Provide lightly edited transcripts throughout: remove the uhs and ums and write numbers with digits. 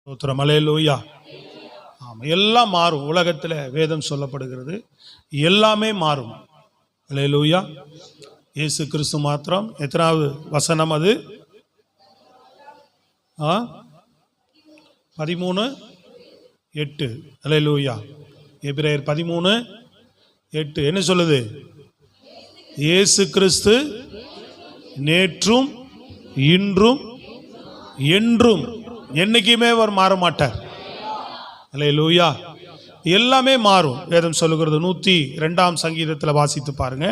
ஸ்தோத்திரம், அல்லேலூயா. ஆமாம், எல்லாம் மாறும். உலகத்தில் வேதம் சொல்லப்படுகிறது, எல்லாமே மாறும். அல்லேலூயா. இயேசு கிறிஸ்து மாத்திரம் எத்தனாவது வசனம் அது? 13:8. அல்லேலூயா. எபிரேயர் 13:8 என்ன சொல்லுது? இயேசு கிறிஸ்து நேற்றும் இன்றும் என்றும் என்னைக்குமே அவர் மாற மாட்டார். அல்லேலூயா. எல்லாமே மாறும். வேதம் சொல்லுகிறது. 102ஆம் சங்கீதத்தில் வாசித்து பாருங்க,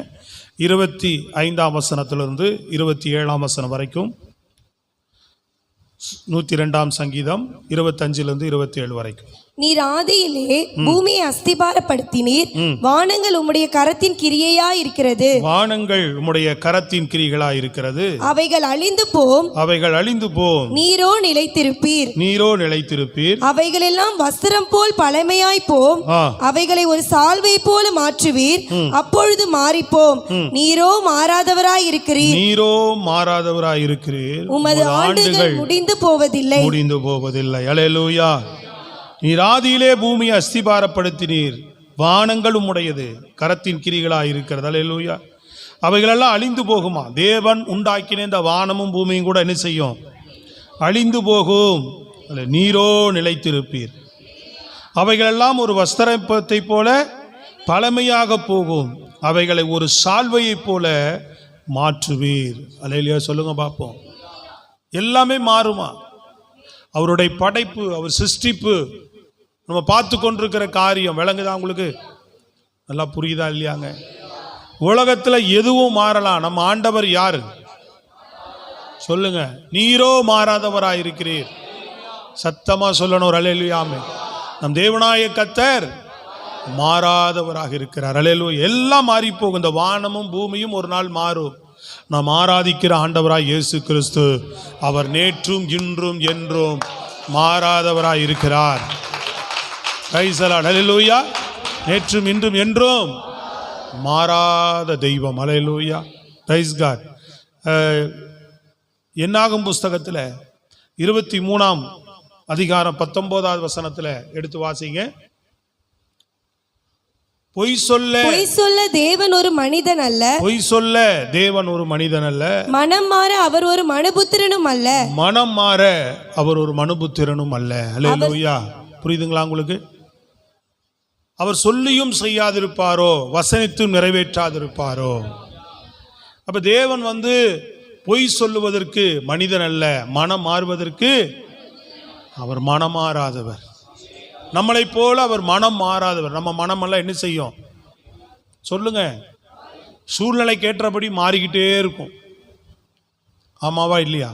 25ஆம் வசனத்திலிருந்து 27ஆம் வசனம் வரைக்கும். 102ஆம் சங்கீதம் 25லிருந்து 27 வரைக்கும். நீர் ஆதியிலே பூமியை அஸ்திபாரப்படுத்தினீர், வானங்கள் உம்முடைய கரத்தின் கிரியையா இருக்கிறது. வானங்கள் உம்முடைய கரத்தின் கிரிகளா இருக்கிறது. அவைகள் அழிந்து போம், அவைகள் அழிந்து போம், நீரோ நிலைத்திருப்பீர். நீரோ நிலைத்திருப்பீர். அவைகள் எல்லாம் வஸ்திரம் போல் பழமையாய் போம், அவைகளை ஒரு சால்வை போல மாற்றுவீர், அப்பொழுது மாறிப்போம். நீரோ மாறாதவராய் இருக்கிறீர். நீரோ மாறாதவராய் இருக்கிறீர். உமது ஆண்டுகள் முடிந்து போவதில்லை, முடிந்து போவதில்லை. அல்லேலூயா. நீர் ஆதியிலே பூமியை அஸ்திபாரப்படுத்தினீர், வானங்கள் உம்முடையது, கரத்தின் கிரிகளாய் இருக்கிறது. அல்லேலூயா. அவைகளெல்லாம் அழிந்து போகுமா? தேவன் உண்டாக்கின இந்த வானமும் பூமியும் கூட என்ன செய்யும்? அழிந்து போகும். நீரோ நிலைத்திருப்பீர். அவைகளெல்லாம் ஒரு வஸ்திரத்தை போல பழமையாக போகும், அவைகளை ஒரு சால்வையை போல மாற்றுவீர். அல்லேலூயா. சொல்லுங்க பார்ப்போம். எல்லாமே மாறுமா? அவருடைய படைப்பு, அவர் சிருஷ்டிப்பு, நம்ம பார்த்து கொண்டிருக்கிற காரியம் விளங்குதா உங்களுக்கு? நல்லா புரியுதா இல்லையாங்க? உலகத்தில் எதுவும் மாறலாம். நம்ம ஆண்டவர் யாரு சொல்லுங்க? நீரோ மாறாதவராய் இருக்கிறீர். சத்தமா சொல்லணும் ஒரு அல்லேலூயா. நம் தேவனாய கர்த்தர் மாறாதவராக இருக்கிறார். அல்லேலூயா. எல்லாம் மாறி போகும். இந்த வானமும் பூமியும் ஒரு நாள் மாறும். நாம் ஆராதிக்கிற ஆண்டவராய் இயேசு கிறிஸ்து, அவர் நேற்றும் இன்றும் என்றும் மாறாதவராய் இருக்கிறார். Praise the lord. அல்லேலூயா. நேற்றும் இன்றும் என்றும் மாறாத தெய்வம். அல்லேலூயா. Praise God. என்னாகும் புஸ்தகத்தில் 23ஆம் அதிகாரம் 19வது வசனத்தில் எடுத்து வாசிங்க. பொய் சொல்ல தேவன் ஒரு மனிதன் அல்ல. பொய் சொல்ல தேவன் ஒரு மனிதன் அல்ல. மனம் மாற அவர் ஒரு மனுபுத்திரனும் அல்ல. மனம் மாற அவர் ஒரு மனுபுத்திரனும் அல்ல. அல்லேலூயா. புரியுதுங்களா உங்களுக்கு? அவர் சொல்லியும் செய்யாதிருப்பாரோ, வசனித்தும் நிறைவேற்றாதிருப்பாரோ? அப்ப தேவன் பொய் சொல்லுவதற்கு மனிதன் அல்ல, மனம் மாறுவதற்கு அவர் மனம் மாறாதவர். நம்மளை போல அவர் மனம் மாறாதவர். நம்ம மனமெல்லாம் என்ன செய்யும் சொல்லுங்க? சூழ்நிலைக்கு ஏற்றபடி மாறிக்கிட்டே இருக்கும். ஆமாவா இல்லையா?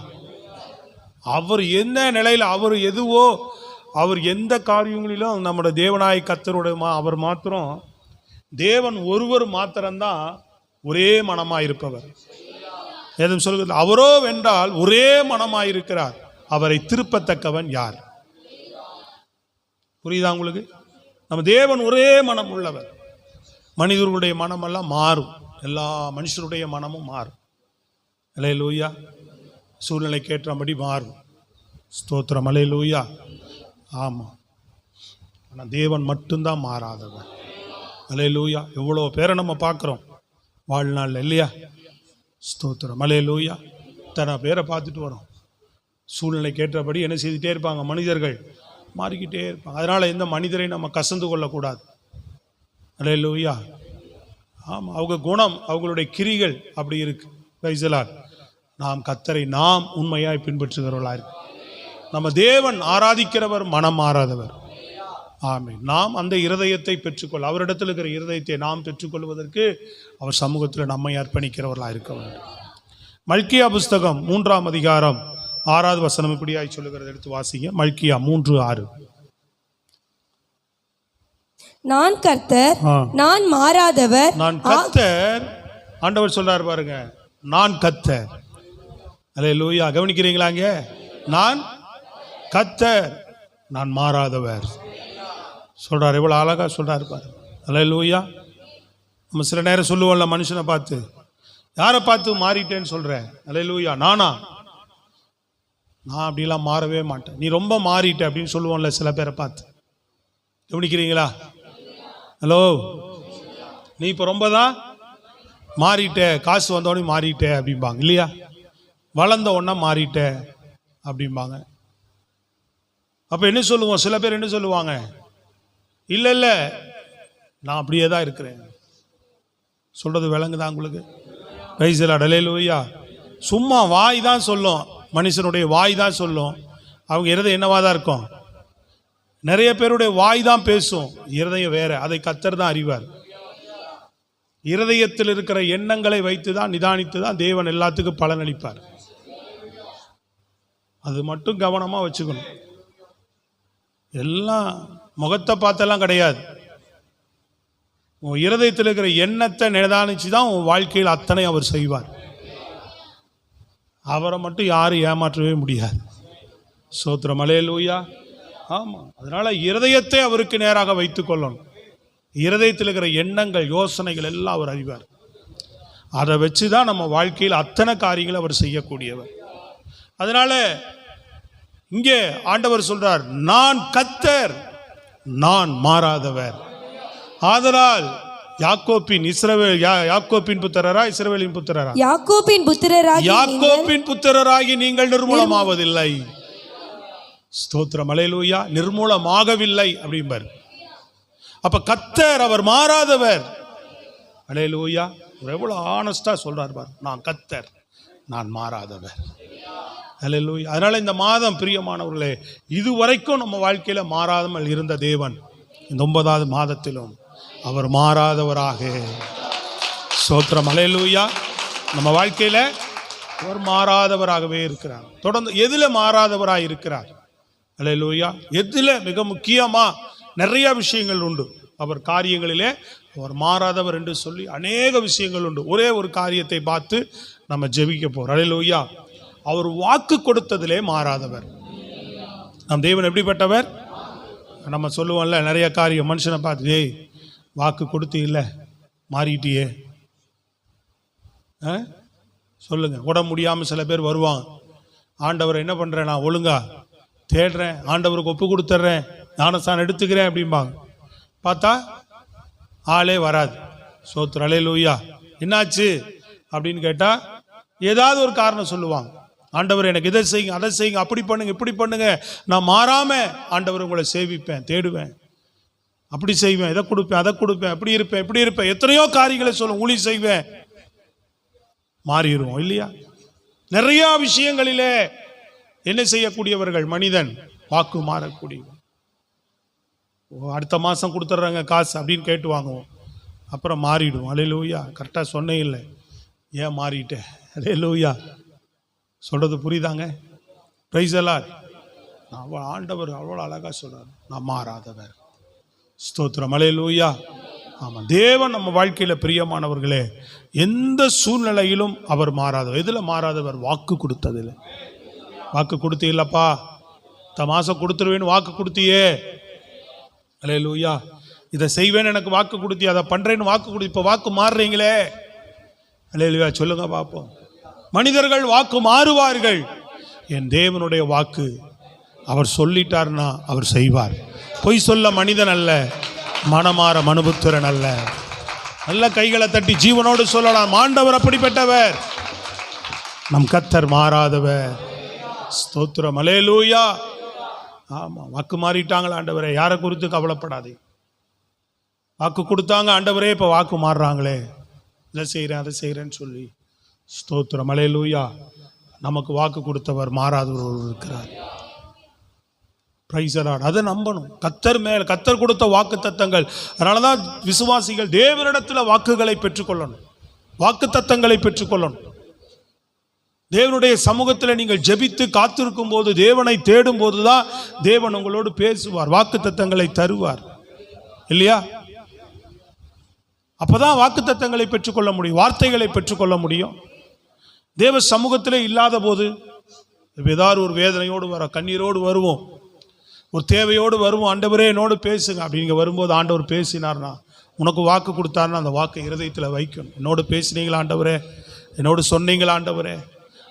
அவர் என்ன நிலையில், அவர் எதுவோ, அவர் எந்த காரியங்களிலும் நம்முடைய தேவனாய் கர்த்தருடைய அவர் மாத்திரம், தேவன் ஒருவர் மாத்திரம்தான் ஒரே மனமாயிருப்பவர். ஏதும் சொல்லுகிறது, அவரோ வென்றால் ஒரே மனமாயிருக்கிறார், அவரை திருப்பத்தக்கவன் யார்? புரியுதா உங்களுக்கு? நம்ம தேவன் ஒரே மனம் உள்ளவர். மனிதர்களுடைய மனமெல்லாம் மாறும். எல்லா மனுஷருடைய மனமும் மாறும். அல்லேலூயா. சூழ்நிலைக்கு ஏற்றபடி மாறும். ஸ்தோத்திரம். அல்லேலூயா. ஆமாம். ஆனால் தேவன் மட்டும்தான் மாறாதவர். அல்லேலூயா. எவ்வளோ பேரை நம்ம பார்க்குறோம் வாழ்நாளில் இல்லையா? ஸ்தோத்திரம். அல்லேலூயா. இத்தனை பேரை பார்த்துட்டு வரோம். சூழ்நிலைக்கு ஏற்றபடி என்ன செய்துகிட்டே இருப்பாங்க, மனிதர்கள் மாறிக்கிட்டே இருப்பாங்க. அதனால் எந்த மனிதரை நம்ம கசந்து கொள்ளக்கூடாது. அல்லேலூயா. ஆமாம், அவங்க குணம், அவங்களுடைய கிரிகள் அப்படி இருக்கு. Price the Lord. நாம் கர்த்தரை நாம் உண்மையாய் பின்பற்றுகிறவர்களாக இருக்கு. நம்ம தேவன் ஆராதிக்கிறவர் மனம் மாறாதவர். ஆமென். நாம் அந்த இருதயத்தை பெற்றுக்கொள்ள, அவரிடத்தில் இருக்கிற இருதயத்தை நாம் பெற்றுக்கொள்வதற்கு அவர் சமூகத்தில் நம்மை அர்ப்பணிக்கிறவர்களாக இருக்க வேண்டும். மல்கியா புஸ்தகம் 3ஆம் அதிகாரம் 6வது வசனம் இப்படியாய் சொல்லுகிறது. எடுத்து வாசிங்க. மல்கியா 3:6. நான் கர்த்தர், நான் மாறாதவர். நான் கர்த்தர். ஆண்டவர் சொல்றார் பாருங்க, நான் கர்த்தர். அல்லேலூயா. கவனிக்கிறீங்களாங்க? நான் கர்த்தர், நான் மாறாதவர் சொல்றார். எவ்வளவு அழகா சொல்றாரு பாருங்க. அல்லேலூயா. நம்ம சில நேரம் சொல்லுவோம்ல, மனுஷனை பார்த்து, யாரை பார்த்து மாறிட்டேன்னு சொல்ற? அல்லேலூயா. நானா? நான் அப்படிலாம் மாறவே மாட்டேன், நீ ரொம்ப மாறிட்ட அப்படின்னு சொல்லுவோம்ல சில பேரை பார்த்து. கவனிக்கிறீங்களா? ஹலோ, நீ இப்போ ரொம்ப தான் மாறிட்ட, காசு வந்தோடனே மாறிட்ட அப்படிம்பாங்க இல்லையா? வளர்ந்த உடனே மாறிட்ட அப்படிம்பாங்க. அப்போ என்ன சொல்லுவோம்? சில பேர் என்ன சொல்லுவாங்க? இல்லை இல்லை, நான் அப்படியே தான் இருக்கிறேன். சொல்றது விளங்குதான் உங்களுக்கு? பிரைஸ் தி லார்ட், ஹல்லேலூயா. சும்மா வாய் தான் சொல்லும், மனுஷனுடைய வாய் தான் சொல்லும், அவங்க இருதயம் என்னவா தான் இருக்கும். நிறைய பேருடைய வாய் தான் பேசும், இருதயம் வேற. அதை கர்த்தர் தான் அறிவார். இருதயத்தில் இருக்கிற எண்ணங்களை வைத்து தான், நிதானித்து தான் தேவன் எல்லாத்துக்கும் பலனளிப்பார். அது மட்டும் கவனமாக வச்சுக்கணும். எல்லாம் முகத்தை பார்த்தெல்லாம் கிடையாது. உன் இருதயத்தில் இருக்கிற எண்ணத்தை நிதானிச்சு தான் உன் வாழ்க்கையில் அத்தனை அவர் செய்வார். அவரை மட்டும் யாரும் ஏமாற்றவே முடியாது. ஸ்தோத்திரம், ஹல்லேலூயா. ஆமாம், அதனால இருதயத்தை அவருக்கு நேராக வைத்து கொள்ளணும். இருதயத்தில் இருக்கிற எண்ணங்கள், யோசனைகள் எல்லாம் அவர் அறிவார். அதை வச்சு தான் நம்ம வாழ்க்கையில் அத்தனை காரியங்களை அவர் செய்யக்கூடியவர். அதனால இங்கே ஆண்டவர் சொல்றார், நான் கர்த்தர், நான் மாறாதவர். ஆதலால் யாக்கோப்பின் புத்திரரா, இஸ்ரவேலின் புத்திரரா? யாக்கோப்பின் புத்திரராகி நீங்கள் நிர்மூலமாவதில்லை. ஸ்தோத்திரம், ஹல்லேலூயா. நிர்மூலமாகவில்லை அப்படிம்பார். அப்ப கர்த்தர், அவர் மாறாதவர். ஹல்லேலூயா. எவ்வளவு ஆனஸ்டா சொல்றார் பார், நான் கர்த்தர், நான் மாறாதவர். ஹல்லேலூயா. அதனால இந்த மாதம் பிரியமானவர்களே, இதுவரைக்கும் நம்ம வாழ்க்கையில மாறாமல் இருந்த தேவன் இந்த 9வது மாதத்திலும் அவர் மாறாதவராக, ஸ்தோத்திரம், ஹல்லேலூயா, நம்ம வாழ்க்கையில அவர் மாறாதவராகவே இருக்கிறார். தொடர்ந்து எதுல மாறாதவராக இருக்கிறார்? ஹல்லேலூயா. எதுல? மிக முக்கியமா நிறைய விஷயங்கள் உண்டு. அவர் காரியங்களிலே அவர் மாறாதவர் என்று சொல்லி அநேக விஷயங்கள் உண்டு. ஒரே ஒரு காரியத்தை பார்த்து நம்ம ஜெபிக்க போறோம். ஹல்லேலூயா. அவர் வாக்கு கொடுத்ததிலே மாறாதவர். நம் தேவன் எப்படிப்பட்டவர்? நம்ம சொல்லுவோம்ல நிறைய காரியம், மனுஷனை பார்த்து, ஏய் வாக்கு கொடுத்து இல்லை மாறிட்டியே, சொல்லுங்க. உடம்பு முடியாமல் சில பேர் வருவாங்க, ஆண்டவர் என்ன பண்ணுறேன், நான் ஒழுங்கா தேடுறேன், ஆண்டவருக்கு ஒப்பு கொடுத்துட்றேன், ஞானஸ்தானம் எடுத்துக்கிறேன் அப்படிம்பாங்க. பார்த்தா ஆளே வராது. ஸ்தோத்திரம், ஹல்லேலூயா. என்னாச்சு அப்படின்னு கேட்டால் ஏதாவது ஒரு காரணம் சொல்லுவாங்க. ஆண்டவர் எனக்கு இதை செய்யுங்க, அதை செய்யுங்க, அப்படி பண்ணுங்க, இப்படி பண்ணுங்க, நான் மாறாம ஆண்டவர் உங்களை சேவிப்பேன், தேடுவேன், அப்படி செய்வேன், இதை கொடுப்பேன், அதை கொடுப்பேன், அப்படி இருப்பேன், இப்படி இருப்பேன், எத்தனையோ காரியங்களை சொல்லும், ஊழி செய்வேன். மாறிடுவோம் இல்லையா? நிறைய விஷயங்களிலே என்ன செய்யக்கூடியவர்கள் மனிதன்? வாக்கு மாறக்கூடியவன். அடுத்த மாதம் கொடுத்துட்றாங்க காசு அப்படின்னு கேட்டு வாங்குவோம், அப்புறம் மாறிடுவோம். ஹல்லேலூயா. கரெக்டாக சொன்னே இல்லை, ஏன் மாறிட்டேன்? ஹல்லேலூயா. சொல்றது புரியுதாங்க? Price the Lord. ஆண்டவர் அவ்வளோ அழகாக சொல்றார், நான் மாறாதவர். ஸ்தோத்திரம், ஹல்லேலூயா. ஆமாம், தேவன் நம்ம வாழ்க்கையில் பிரியமானவர்களே எந்த சூழ்நிலையிலும் அவர் மாறாதவர். எதில் மாறாதவர்? வாக்கு கொடுத்ததில். வாக்கு கொடுத்தீங்களப்பா, இந்த மாதம் கொடுத்துருவேன்னு வாக்கு கொடுத்தியே, ஹல்லேலூயா. இதை செய்வேன்னு எனக்கு வாக்கு கொடுத்தி, அதை பண்ணுறேன்னு வாக்கு கொடுத்தி, இப்போ வாக்கு மாறுறீங்களே, ஹல்லேலூயா. சொல்லுங்க பார்ப்போம். மனிதர்கள் வாக்கு மாறுவார்கள், என் தேவனுடைய வாக்கு அவர் சொல்லிட்டார்னா அவர் செய்வார். பொய் சொல்ல மனிதன் அல்ல, மனமாற மனுபுத்திரன் அல்ல. நல்ல கைகளை தட்டி ஜீவனோடு சொல்லலாம், ஆண்டவர் அப்படிப்பட்டவர், நம் கர்த்தர் மாறாதவர். ஸ்தோத்திரம், ஹல்லேலூயா. ஆமா, வாக்கு மாறிட்டாங்களா ஆண்டவரே, யாரை குறித்து கவலைப்படாதே. வாக்கு கொடுத்தாங்க ஆண்டவரே, இப்போ வாக்கு மாறுறாங்களே, இதை செய்கிறேன், அதை செய்கிறேன்னு சொல்லி. ஸ்தோத்திரம், ஹல்லேலூயா. நமக்கு வாக்கு கொடுத்தவர் மாறாதவர் இருக்கிறார். Praise the Lord. அதை நம்பணும். கர்த்தர் கொடுத்த வாக்கு தத்தங்கள். அதனாலதான் விசுவாசிகள் தேவனிடத்தில் வாக்குகளை பெற்றுக்கொள்ளணும், வாக்கு தத்தங்களை பெற்றுக்கொள்ளணும். தேவனுடைய சமூகத்தில் நீங்கள் ஜெபித்து காத்திருக்கும் போது, தேவனை தேடும் போதுதான் தேவன் உங்களோடு பேசுவார், வாக்கு தத்தங்களை தருவார் இல்லையா? அப்பதான் வாக்கு தத்தங்களை பெற்றுக்கொள்ள முடியும், வார்த்தைகளை பெற்றுக்கொள்ள முடியும். தேவ சமூகத்திலே இல்லாத போது ஏதாவது ஒரு வேதனையோடு வர, கண்ணீரோடு வருவோம், ஒரு தேவையோடு வருவோம், ஆண்டவரே என்னோடு பேசுங்க அப்படிங்க வரும்போது ஆண்டவர் பேசினார்னா, உனக்கு வாக்கு கொடுத்தாருன்னா அந்த வாக்கை இருதயத்தில் வைக்கணும். என்னோடு பேசினீங்களா ஆண்டவரே, என்னோடு சொன்னீங்களா ஆண்டவரே,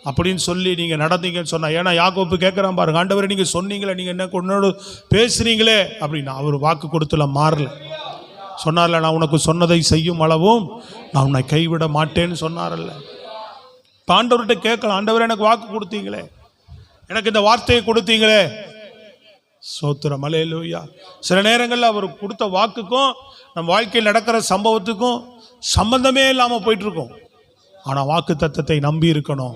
அப்படின்னு சொல்லி நீங்கள் நடந்தீங்கன்னு சொன்னா, ஏன்னா யாக்கோப்பு கேட்குறான் பாருங்க, ஆண்டவரே நீங்கள் சொன்னீங்களே, நீங்கள் என்ன கொண்டு பேசுறீங்களே அப்படின்னா, அவர் வாக்கு கொடுத்துல மாறல. சொன்னார்ல, நான் உனக்கு சொன்னதை செய்யும் அளவும் நான் உன்னை கைவிட மாட்டேன்னு சொன்னார்ல. இப்போ ஆண்டவர்கிட்ட கேட்கலாம், ஆண்டவரே எனக்கு வாக்கு கொடுத்தீங்களே, எனக்கு இந்த வார்த்தையை கொடுத்தீங்களே. சோத்திரம், அல்லேலூயா. சில நேரங்களில் அவர் கொடுத்த வாக்குக்கும் நம்ம வாழ்க்கையில் நடக்கிற சம்பவத்துக்கும் சம்பந்தமே இல்லாமல் போயிட்டு இருக்கோம். ஆனால் வாக்கு தத்தத்தை நம்பி இருக்கணும்.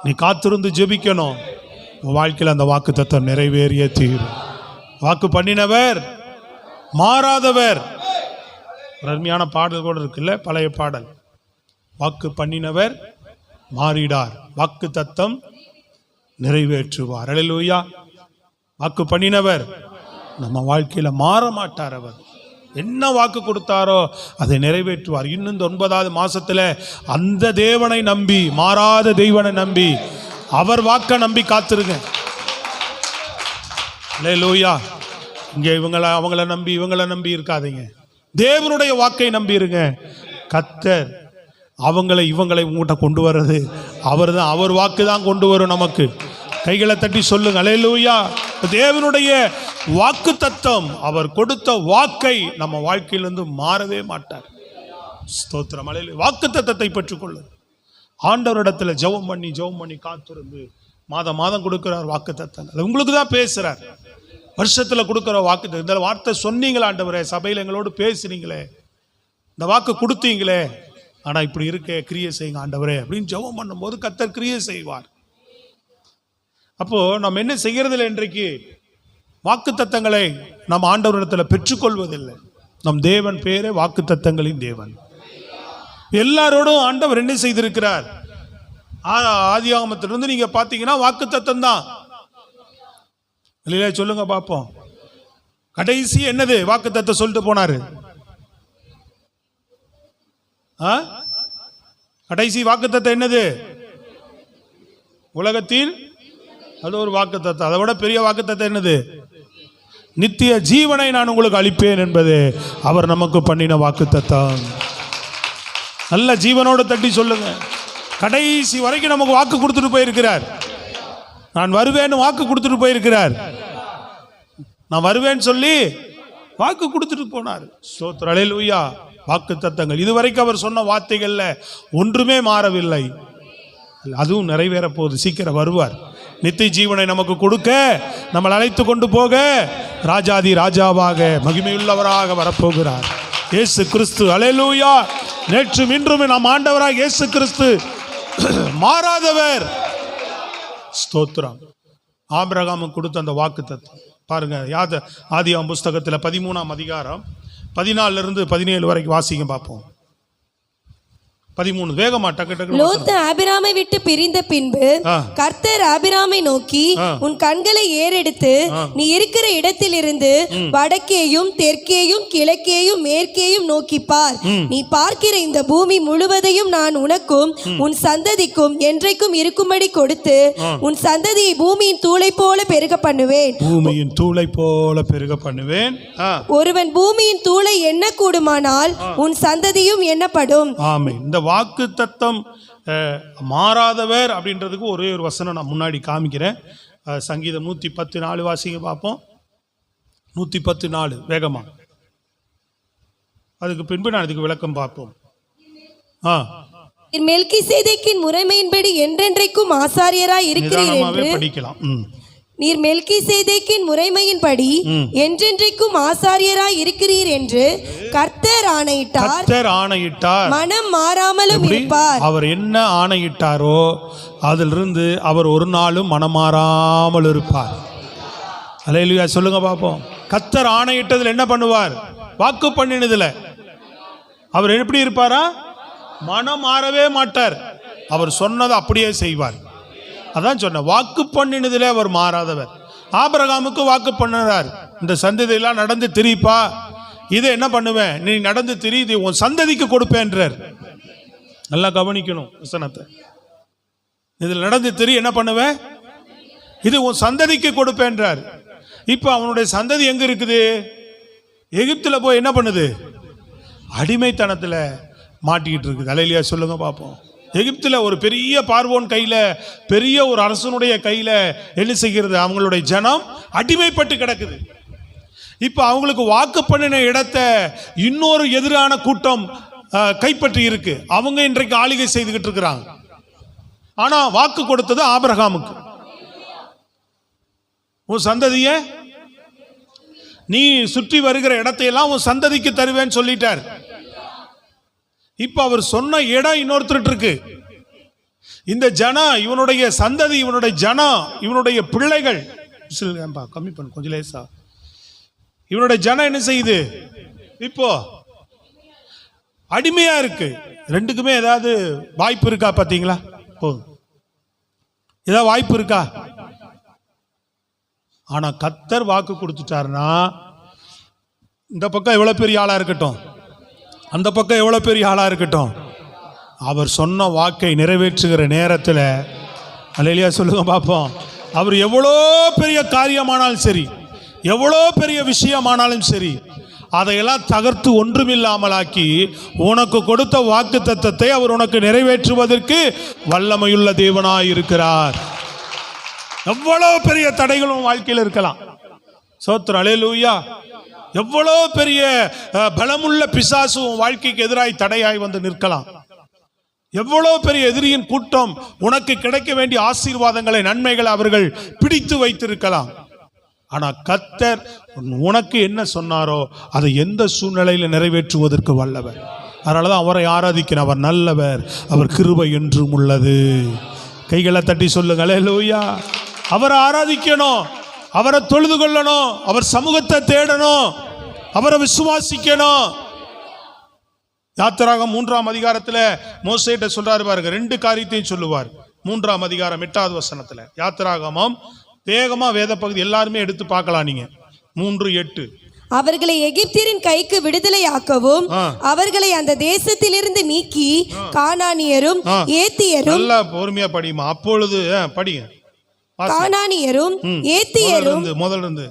நீ காத்திருந்து ஜெபிக்கணும். உன் வாழ்க்கையில் அந்த வாக்கு தத்தம் நிறைவேறிய தீரும். வாக்கு பண்ணினவர் மாறாதவர். ஒரு அருமையான பாடல் கூட இருக்குல்ல, பழைய பாடல். வாக்கு பண்ணினவர் மாறிடார், வாக்கு தத்தம் நிறைவேற்றுவார். அல்லேலூயா. வாக்கு பண்ணினவர் நம்ம வாழ்க்கையில மாற மாட்டார். அவர் என்ன வாக்கு கொடுத்தாரோ அதை நிறைவேற்றுவார். இன்னும் இந்த 9வது மாசத்துல அந்த தேவனை நம்பி, மாறாத தெய்வனை நம்பி, அவர் வாக்க நம்பி காத்திருங்க. அல்லேலூயா. இங்கே அவங்கள நம்பி இருக்காதீங்க. தேவனுடைய வாக்கை நம்பி இருங்க. கர்த்தர் இவங்களை உங்கள்கிட்ட கொண்டு வர்றது அவர் தான். அவர் வாக்கு தான் கொண்டு வரும் நமக்கு. கைகளை தட்டி சொல்லுங்க அல்லேலூயா. தேவனுடைய வாக்கு தத்தம், அவர் கொடுத்த வாக்கை நம்ம வாழ்க்கையிலிருந்து மாறவே மாட்டார். ஸ்தோத்திரம், அல்லேலூயா. வாக்கு தத்தத்தை பெற்றுக்கொள்ளு. ஆண்டவரிடத்துல ஜெபம் பண்ணி காத்திருந்து மாதம் கொடுக்கிறார் வாக்கு தத்தங்கள். உங்களுக்கு தான் பேசுறார். வருஷத்துல கொடுக்கிற வாக்கு, இந்த வார்த்தை சொன்னீங்களே ஆண்டவரே, சபையில் எங்களோடு பேசுனீங்களே, இந்த வாக்கு கொடுத்தீங்களே, ஆனா இப்படி இருக்க கிரியை செய்யுங்க ஆண்டவரே அப்படின்னு ஜெபம் பண்ணும்போது கர்த்தர் கிரியை செய்வார். அப்போ நம்ம என்ன செய்யறதில்லை, இன்றைக்கு வாக்கு தத்தங்களை நம்ம ஆண்டவரிடத்தில் பெற்றுக்கொள்வதில்லை. நம் தேவன் பேரே வாக்கு தத்தங்களின் தேவன். எல்லாரோடும் ஆண்டவர் என்ன செய்திருக்கிறார்? ஆதியாகமத்திலிருந்து நீங்க பாத்தீங்கன்னா வாக்கு தத்தம் தான். இல்லையா? சொல்லுங்க பாப்போம். கடைசி என்னது வாக்கு தத்தம் சொல்லிட்டு போனாரு? கடைசி வாக்கு தத்தம் என்னது? உலகத்தில் அது ஒரு வாக்கு தத்தம். அதை விட பெரிய வாக்கு தத்தம் என்னது? நித்திய ஜீவனை நான் உங்களுக்கு அளிப்பேன் என்பது அவர் நமக்கு பண்ணின வாக்கு தத்தம். நல்ல ஜீவனோடு தட்டி சொல்லுங்க. கடைசி வரைக்கும் நமக்கு வாக்கு கொடுத்துட்டு போயிருக்கிறார். நான் வருவேன்னு வாக்கு கொடுத்துட்டு போயிருக்கிறார். நான் வருவேன்னு சொல்லி வாக்கு கொடுத்துட்டு போனார். ஸ்தோத்திரம், அல்லேலூயா. வாக்கு தத்தங்கள் இதுவரைக்கும் அவர் சொன்ன வார்த்தைகள்ல ஒன்றுமே மாறவில்லை. அதுவும் நிறைவேற போகுது. சீக்கிரம் வருவார். நித்திய ஜீவனை நமக்கு கொடுக்க, நம்மளை அழைத்து கொண்டு போக, ராஜாதி ராஜாவாக மகிமையுள்ளவராக வரப்போகிறார் இயேசு கிறிஸ்து. அல்லேலூயா. நேற்றும் இன்றும் நம் ஆண்டவராக இயேசு கிறிஸ்து மாறாதவர். ஸ்தோத்திரம். ஆபிரகாமுக்கு கொடுத்த அந்த வாக்கு தத்தம் பாருங்க. ஆதியாகமம் புஸ்தகத்தில் 13ஆம் அதிகாரம் 14 to 17 வரைக்கும் வாசிங்க பார்ப்போம். 13 வேகமா டக்கு டக்கு. லோத்து ஆபிராமை விட்டு பிரிந்த பின்பு கர்த்தர் ஆபிராமை நோக்கி, உன் கண்களை ஏறெடுத்து நீ இருக்கிற இடத்திலிருந்து வடக்கேயும் தெற்கேயும் கிழக்கேயும் மேற்கேயும் நோக்கி பார். நீ பார்க்கிற இந்த பூமி முழுவதையும் நான் உனக்கும் உன் சந்ததிக்கும் என்றைக்கும் இருக்கும்படி கொடுத்து உன் சந்ததியை பூமியின் தூளை போல பெருக பண்ணுவேன். பூமியின் தூளை போல பெருக பண்ணுவேன். ஒருவன் பூமியின் தூளை எண்ண கூடுமானால் உன் சந்ததியும் எண்ணப்படும். ஆமென். இந்த வாக்கு தத்தம் மாறாதவர் அப்படின்றதுக்கு ஒரே ஒரு வசனம் நான் முன்னாடி காமிக்கிறேன். சங்கீதம் 114 வாசிங்க பார்ப்போம். 114 வேகமா. அதுக்கு பின்பு நான் அதுக்கு விளக்கம் பார்ப்போம். மெல்கிசேதேக்கின் முறைமையின்படி என்றென்றைக்கும் ஆசாரியராய் இருக்கிறீர் என்று படிக்கலாம். நீர் மெல்கிசேதேக்கின் முறைமையின்படி என்றென்றைக்கும் ஆசாரியராய் இருக்கிறீர் என்று கர்த்தர் ஆணையிட்டார். மனம் மாறாமலும் இருப்பார். அவர் என்ன ஆணையிட்டாரோ அதிலிருந்து அவர் ஒரு நாளும் மனம் மாறாமல் இருப்பார். அல்லேலூயா. சொல்லுங்க பாப்போம். கர்த்தர் ஆணையிட்டதில் என்ன பண்ணுவார்? வாக்கு பண்ணினதுல அவர் எப்படி இருப்பாரா? மனம் மாறவே மாட்டார். அவர் சொன்னதை அப்படியே செய்வார். அதான் சொன்ன வாக்கு பண்ணினதில் அவர் மாறாதவர். ஆபிரகாமுக்கு வாக்கு பண்ணினார், இந்த சந்ததியெல்லாம் நடந்து திரிப்பா, இதை என்ன பண்ணுவேன், நீ நடந்து திரி, இது உன் சந்ததிக்கு கொடுப்பேன்றார். நல்லா கவனிக்கணும் வசனத்தை. இதில் நடந்து திரி என்ன பண்ணுவேன், இது உன் சந்ததிக்கு கொடுப்பேன்றார். இப்போ அவனுடைய சந்ததி எங்க இருக்குது? எகிப்தில் போய் என்ன பண்ணுது? அடிமைத்தனத்தில் மாட்டிக்கிட்டு இருக்குது. அல்லேலூயா. சொல்லுங்க பார்ப்போம். எகிப்தில் ஒரு பெரிய பார்வோன் கையில, பெரிய ஒரு அரசனுடைய கையில என்ன செய்கிறது? அவங்களுடைய ஜனம் அடிமைப்பட்டு கிடக்குது. இப்ப அவங்களுக்கு வாக்கு பண்ணின இடத்தை இன்னொரு எதிரான கூட்டம் கைப்பற்றி இருக்கு. அவங்க இன்றைக்கு ஆளுகை செய்துகிட்டு இருக்கிறாங்க. ஆனா வாக்கு கொடுத்தது ஆபிரகாமுக்கு, உன் சந்ததிய நீ சுற்றி வருகிற இடத்தையெல்லாம் உன் சந்ததிக்கு தருவேன்னு சொல்லிட்டார். இப்ப அவர் சொன்ன இடம் இன்னொருத்தர் இருக்கு. இந்த ஜனம், இவனுடைய சந்ததி, இவனுடைய ஜனம், இவனுடைய பிள்ளைகள், கம்மி பண்ணு கொஞ்சம் லேசா, இவனுடைய ஜனம் என்ன செய்யுது? இப்போ அடிமையா இருக்கு. ரெண்டுக்குமே ஏதாவது வாய்ப்பு இருக்கா? பாத்தீங்களா? ஏதாவது வாய்ப்பு இருக்கா? ஆனா கர்த்தர் வாக்கு கொடுத்துட்டாருன்னா, இந்த பக்கம் எவ்வளவு பெரிய ஆளா இருக்கட்டும், அந்த பக்கம் எவ்வளவு பெரிய ஆளா இருக்கட்டும், அவர் சொன்ன வாக்கை நிறைவேற்றுகிற நேரத்தில், அல்லேலூயா சொல்லுங்க பாப்போம், அவர் எவ்வளோ பெரிய காரியமானாலும் சரி, எவ்வளோ பெரிய விஷயமானாலும் சரி, அதையெல்லாம் தகர்த்து ஒன்றுமில்லாமலாக்கி உனக்கு கொடுத்த வாக்கு தத்தத்தை அவர் உனக்கு நிறைவேற்றுவதற்கு வல்லமையுள்ள தேவனாய் இருக்கிறார். எவ்வளவு பெரிய தடைகளும் வாழ்க்கையில் இருக்கலாம். சோத்திரம், அல்லேலூயா. எவ்வளோ பெரிய பலமுள்ள பிசாசு வாழ்க்கைக்கு எதிராய் தடையாய் வந்து நிற்கலாம். எவ்வளோ பெரிய எதிரியின் கூட்டம் உனக்கு கிடைக்க வேண்டிய ஆசீர்வாதங்களை, நன்மைகளை அவர்கள் பிடித்து வைத்திருக்கலாம். ஆனா கர்த்தர் உனக்கு என்ன சொன்னாரோ அதை எந்த சூழ்நிலையில் நிறைவேற்றுவதற்கு வல்லவர். அதனாலதான் அவரை ஆராதிக்கணும். அவர் நல்லவர், அவர் கிருபை என்றும் உள்ளது. கைகளை தட்டி சொல்லுங்க அல்லேலூயா. அவரை ஆராதிக்கணும், அவரை தொழுது கொள்ளணும், அவர் சமூகத்தை தேடணும், அவரை விசுவாசிக்கணும். யாத்திராகம் 3ஆம் அதிகாரத்தில் மோசேட்ட சொல்றாரு பாருங்க, 2 காரியத்தையும் சொல்லுவார். 3ஆம் அதிகாரம் 8வது வசனத்துல, யாத்திராகமம் வேகமா வேத பகுதி எல்லாருமே எடுத்து பார்க்கலாம் நீங்க. 3:8, அவர்களை எகிப்தியரின் கைக்கு விடுதலையாக்கவும் அவர்களை அந்த தேசத்திலிருந்து நீக்கி கானானியரும் ஏத்தியரும், நல்லா பொறுமையா படியுமா, அப்பொழுது படிங்க. கானானியரும் ஏத்தியரும் முதலிருந்து